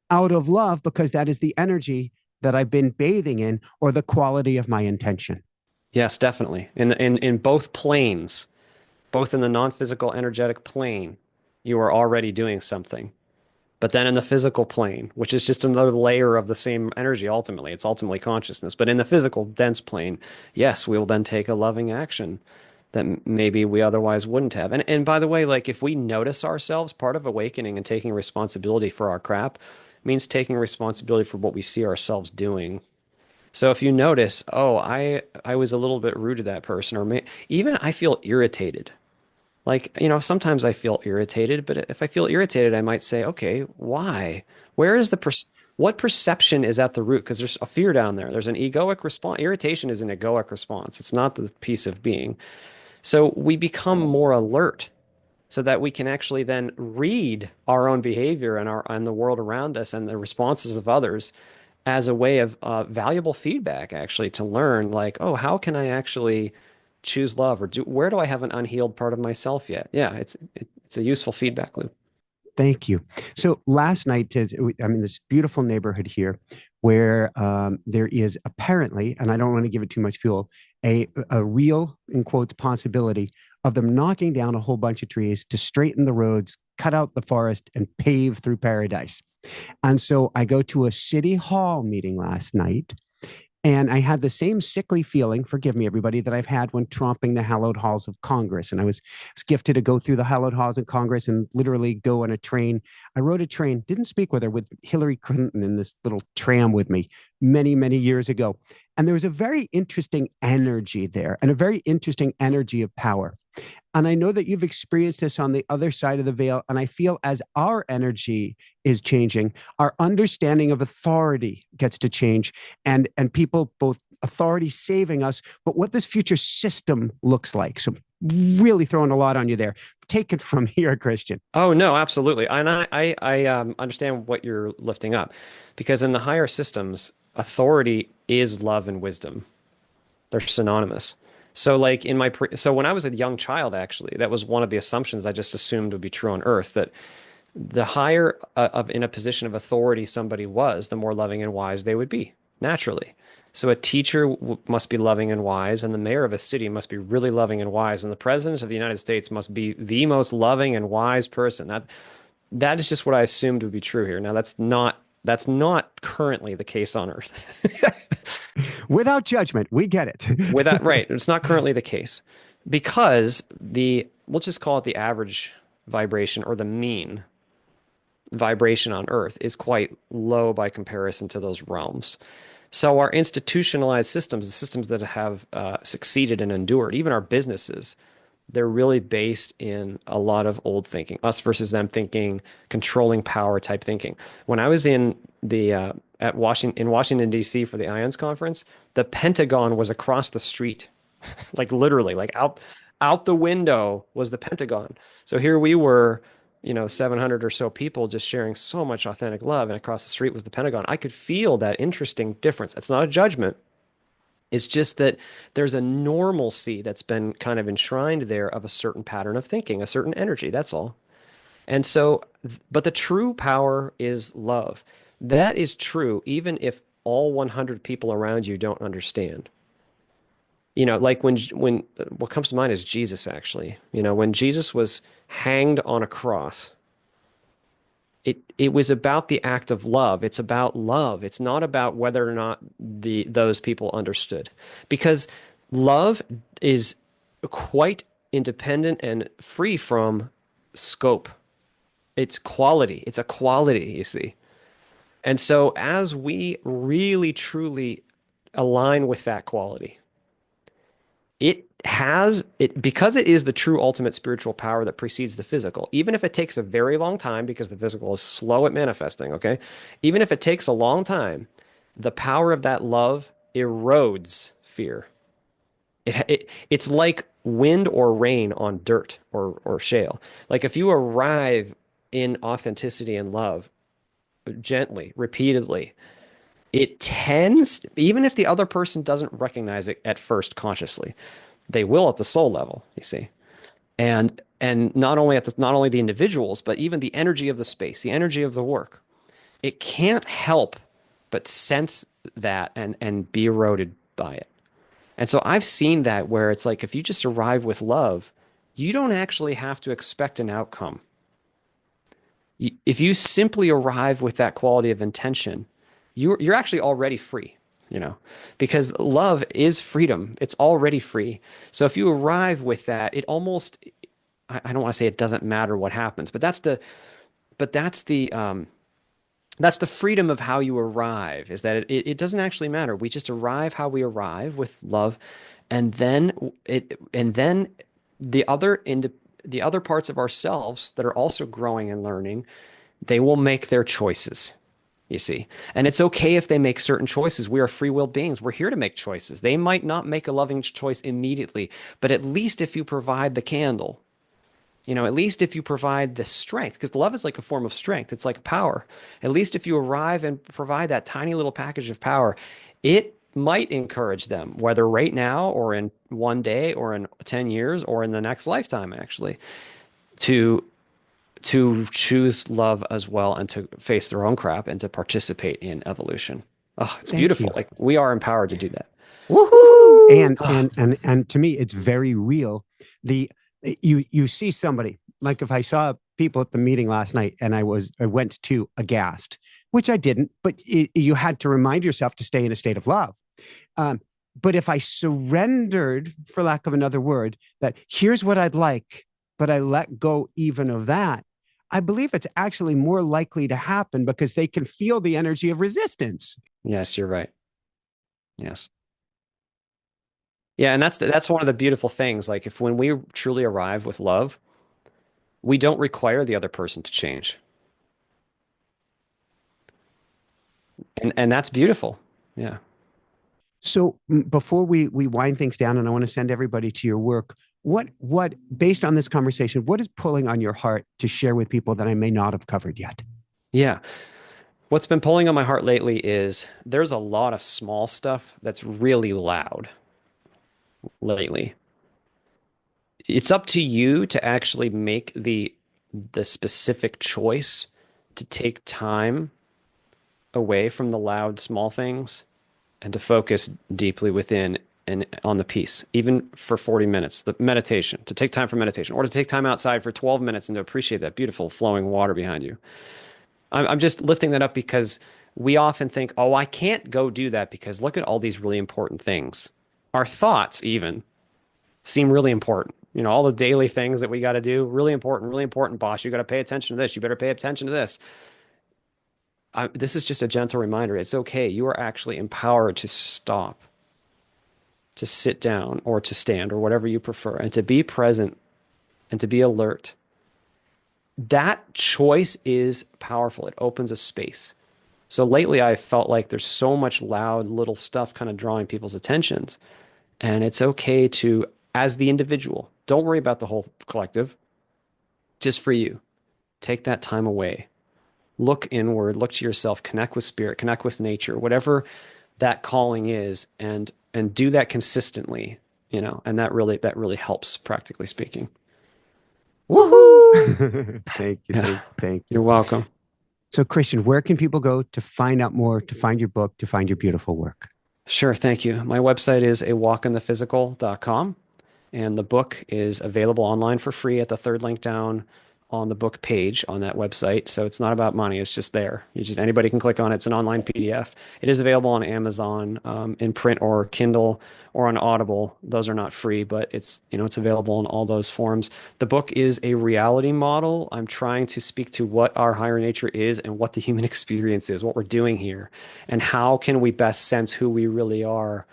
out of love because that is the energy that I've been bathing in or the quality of my intention. Yes, definitely. In both planes, both in the non-physical energetic plane, you are already doing something. But then in the physical plane, which is just another layer of the same energy, ultimately, it's ultimately consciousness. But in the physical dense plane, yes, we will then take a loving action that maybe we otherwise wouldn't have. And by the way, like if we notice ourselves, part of awakening and taking responsibility for our crap means taking responsibility for what we see ourselves doing. So if you notice, oh, I was a little bit rude to that person, or even I feel irritated. Like, sometimes I feel irritated, but if I feel irritated, I might say, okay, why? Where is what perception is at the root? Because there's a fear down there. There's an egoic response. Irritation is an egoic response. It's not the piece of being. So we become more alert so that we can actually then read our own behavior and the world around us and the responses of others as a way of valuable feedback, actually, to learn like, oh, how can I actually choose love, or where do I have an unhealed part of myself yet? Yeah, it's a useful feedback loop. Thank you. So last night, I'm in this beautiful neighborhood here where there is apparently, and I don't want to give it too much fuel, a real, in quotes, possibility of them knocking down a whole bunch of trees to straighten the roads, cut out the forest, and pave through paradise. And so I go to a city hall meeting last night, and I had the same sickly feeling, forgive me, everybody, that I've had when tromping the hallowed halls of Congress. And I was gifted to go through the hallowed halls of Congress and literally go on a train. I rode a train, didn't speak with her, with Hillary Clinton in this little tram with me many, many years ago. And there was a very interesting energy there and a very interesting energy of power. And I know that you've experienced this on the other side of the veil. And I feel as our energy is changing, our understanding of authority gets to change, and people, both authority saving us, but what this future system looks like. So really throwing a lot on you there. Take it from here, Christian. Oh no, absolutely. And I understand what you're lifting up, because in the higher systems, authority is love and wisdom. They're synonymous. So like so when I was a young child, actually, that was one of the assumptions I just assumed would be true on Earth, that the higher in a position of authority somebody was, the more loving and wise they would be, naturally. So a teacher must be loving and wise, and the mayor of a city must be really loving and wise, and the president of the United States must be the most loving and wise person. That is just what I assumed would be true here. Now that's not currently the case on Earth. Without judgment, we get it. Right, it's not currently the case because we'll just call it the average vibration or the mean vibration on Earth is quite low by comparison to those realms. So our institutionalized systems, the systems that have succeeded and endured, even our businesses, they're really based in a lot of old thinking, us versus them thinking, controlling power type thinking. When I was in the in Washington D.C. for the IONS conference, the Pentagon was across the street, like literally, like out the window was the Pentagon. So here we were, 700 or so people just sharing so much authentic love, and across the street was the Pentagon. I could feel that interesting difference. It's not a judgment. It's just that there's a normalcy that's been kind of enshrined there of a certain pattern of thinking, a certain energy. That's all. And so, but the true power is love. That is true, even if all 100 people around you don't understand. Like when what comes to mind is Jesus, actually. When Jesus was hanged on a cross, it was about the act of love. It's about love. It's not about whether or not those people understood. Because love is quite independent and free from scope. It's quality. It's a quality, you see. And so as we really truly align with that quality, because it is the true ultimate spiritual power that precedes the physical, even if it takes a very long time because the physical is slow at manifesting, okay? Even if it takes a long time, the power of that love erodes fear. It's like wind or rain on dirt or shale. Like if you arrive in authenticity and love gently, repeatedly, it tends, even if the other person doesn't recognize it at first consciously, they will at the soul level, you see. And not only the individuals, but even the energy of the space, the energy of the work. It can't help but sense that and be eroded by it. And so I've seen that where it's like if you just arrive with love, you don't actually have to expect an outcome. If you simply arrive with that quality of intention, you're actually already free, because love is freedom. It's already free. So if you arrive with that, it almost, I don't want to say it doesn't matter what happens, but but that's the freedom of how you arrive, is that it doesn't actually matter. We just arrive how we arrive with love, and then the other parts of ourselves that are also growing and learning, they will make their choices, you see. And it's okay if they make certain choices. We are free will beings. We're here to make choices. They might not make a loving choice immediately, but at least if you provide the candle, at least if you provide the strength, because love is like a form of strength, it's like power. At least if you arrive and provide that tiny little package of power, it might encourage them, whether right now or in one day or in 10 years or in the next lifetime, actually, to choose love as well and to face their own crap and to participate in evolution. Oh, it's Thank beautiful. you. Like we are empowered to do that. Woohoo! And Ah, and to me, it's very real. The you see somebody, like if I saw people at the meeting last night and I went to aghast, which I didn't, but you had to remind yourself to stay in a state of love. Um, but if I surrendered, for lack of another word, that here's what I'd like, but I let go even of that, I believe it's actually more likely to happen because they can feel the energy of resistance. yes, you're right. Yes. Yeah, and that's one of the beautiful things. Like if when we truly arrive with love, we don't require the other person to change. And that's beautiful. Yeah. So before we wind things down, and I want to send everybody to your work, what based on this conversation, what is pulling on your heart to share with people that I may not have covered yet? Yeah. What's been pulling on my heart lately is there's a lot of small stuff that's really loud lately. It's up to you to actually make the specific choice to take time away from the loud small things and to focus deeply within and on the piece, even for 40 minutes, the meditation, to take time for meditation, or to take time outside for 12 minutes and to appreciate that beautiful flowing water behind you. I'm just lifting that up because we often think, oh, I can't go do that because look at all these really important things. Our thoughts even seem really important. You know, all the daily things that we got to do, really important, boss. You got to pay attention to this. You better pay attention to this. This is just a gentle reminder. It's okay. You are actually empowered to stop, to sit down or to stand or whatever you prefer, and to be present and to be alert. That choice is powerful. It opens a space. So lately I felt like there's so much loud little stuff kind of drawing people's attentions. And it's okay to, as the individual, don't worry about the whole collective, just for you. Take that time away. Look inward, look to yourself, connect with spirit, connect with nature, whatever that calling is, and do that consistently, you know, and that really helps, practically speaking. Woohoo! Thank you, Yeah. thank you. You're welcome. So, Christian, where can people go to find out more, to find your book, to find your beautiful work? Sure, thank you. My website is awalkinthephysical.com, and the book is available online for free at the third link down on the book page on that website. So it's not about money, it's just there. Anybody can click on it. It's an online PDF. It is available on Amazon, in print or Kindle or on Audible. Those are not free, but it's available in all those forms. The book is a reality model. I'm trying to speak to what our higher nature is and what the human experience is, what we're doing here, and how can we best sense who we really are,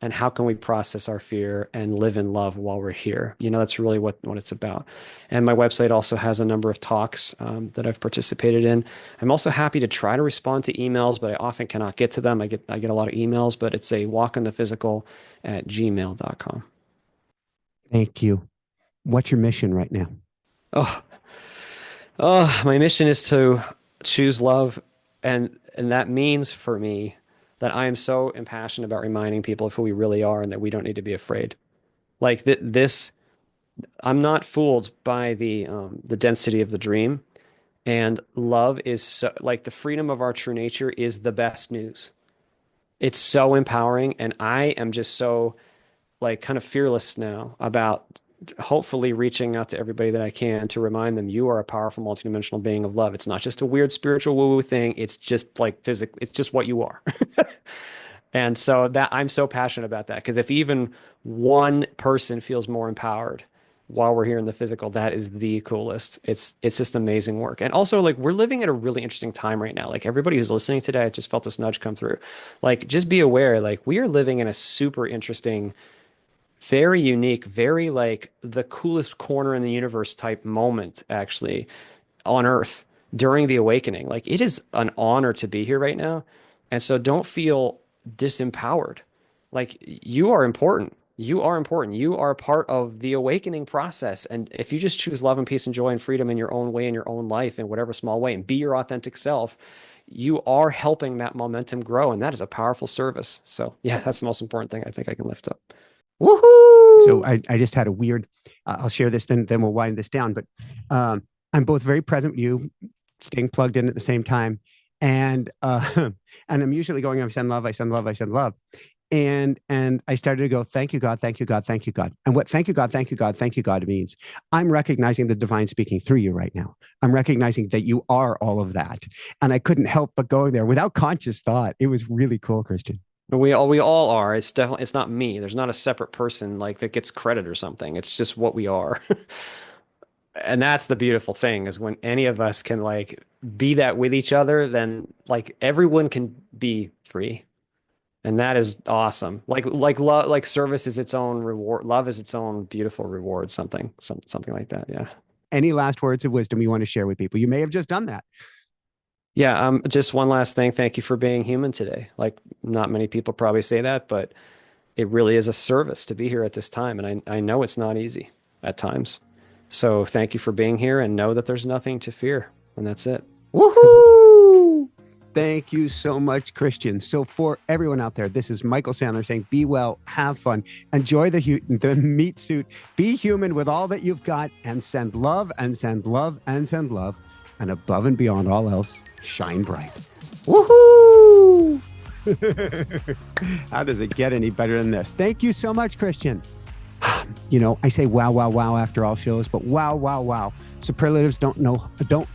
and how can we process our fear and live in love while we're here? You know, that's really what it's about. And my website also has a number of talks that I've participated in. I'm also happy to try to respond to emails, but I often cannot get to them. I get a lot of emails, but it's a walkinthephysical@gmail.com. Thank you. What's your mission right now? My mission is to choose love, and that means for me that I am so impassioned about reminding people of who we really are and that we don't need to be afraid. Like this, I'm not fooled by the density of the dream, and love is so, like, the freedom of our true nature is the best news. It's so empowering, and I am just so, like, kind of fearless now about hopefully reaching out to everybody that I can to remind them you are a powerful multidimensional being of love. It's not just a weird spiritual woo-woo thing. It's just like physics. It's just what you are. And so that I'm so passionate about that, because if even one person feels more empowered while we're here in the physical, that is the coolest. It's just amazing work. And also, like, we're living at a really interesting time right now. Like, everybody who's listening today, I just felt this nudge come through. Like, just be aware, like, we are living in a super interesting, very unique, very, like, the coolest corner in the universe type moment, actually, on Earth during the awakening. Like, it is an honor to be here right now. And so don't feel disempowered. Like, you are important. You are important. You are a part of the awakening process. And if you just choose love and peace and joy and freedom in your own way, in your own life, in whatever small way, and be your authentic self, you are helping that momentum grow. And that is a powerful service. So yeah, that's the most important thing I think I can lift up. Woohoo! So I just had a weird, I'll share this, then we'll wind this down. But I'm both very present with you, staying plugged in at the same time. And I'm usually going, I send love, I send love, I send love. And I started to go, thank you, God, thank you, God, thank you, God. And what thank you, God, thank you, God, thank you, God means, I'm recognizing the divine speaking through you right now. I'm recognizing that you are all of that. And I couldn't help but going there without conscious thought. It was really cool, Christian. We all are. It's definitely, it's not me. There's not a separate person like that gets credit or something. It's just what we are. And that's the beautiful thing, is when any of us can, like, be that with each other, then, like, everyone can be free. And that is awesome. Like love, like service is its own reward. Love is its own beautiful reward, something like that. Yeah. Any last words of wisdom you want to share with people? You may have just done that. Yeah, just one last thing. Thank you for being human today. Like, not many people probably say that, but it really is a service to be here at this time. And I know it's not easy at times. So thank you for being here, and know that there's nothing to fear. And that's it. Woohoo! Thank you so much, Christian. So for everyone out there, this is Michael Sandler saying, be well, have fun, enjoy the meat suit, be human with all that you've got, and send love and send love and send love. And above and beyond all else, shine bright. Woohoo! How does it get any better than this? Thank you so much, Christian. I say wow, wow, wow after all shows, but wow, wow, wow. Superlatives don't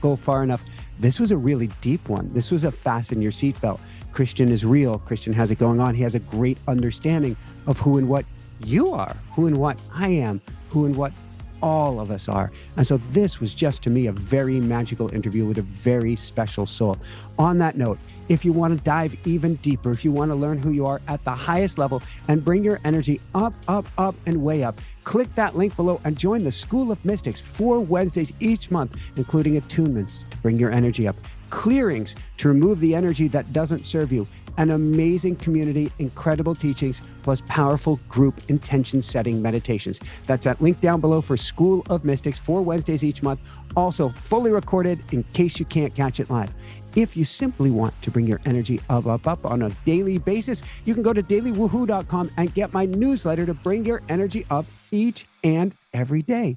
go far enough. This was a really deep one. This was a fasten your seatbelt. Christian is real. Christian has it going on. He has a great understanding of who and what you are, who and what I am, who and what all of us are. And so this was just, to me, a very magical interview with a very special soul. On that note, if you want to dive even deeper, if you want to learn who you are at the highest level and bring your energy up, up, up, and way up, click that link below and join the School of Mystics 4 Wednesdays each month, including attunements to bring your energy up, clearings to remove the energy that doesn't serve you, an amazing community, incredible teachings, plus powerful group intention setting meditations. That's that link down below for School of Mystics 4 Wednesdays each month. Also fully recorded in case you can't catch it live. If you simply want to bring your energy up, up, up on a daily basis, you can go to dailywoohoo.com and get my newsletter to bring your energy up each and every day.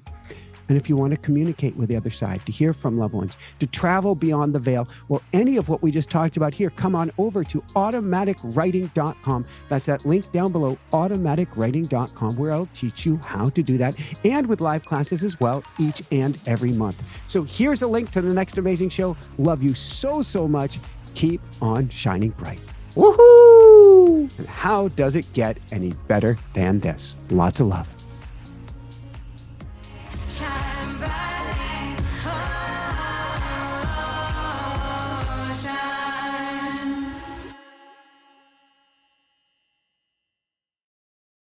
And if you want to communicate with the other side, to hear from loved ones, to travel beyond the veil, or any of what we just talked about here, come on over to automaticwriting.com. That's that link down below, automaticwriting.com, where I'll teach you how to do that, and with live classes as well, each and every month. So here's a link to the next amazing show. Love you so, so much. Keep on shining bright. Woohoo! And how does it get any better than this? Lots of love.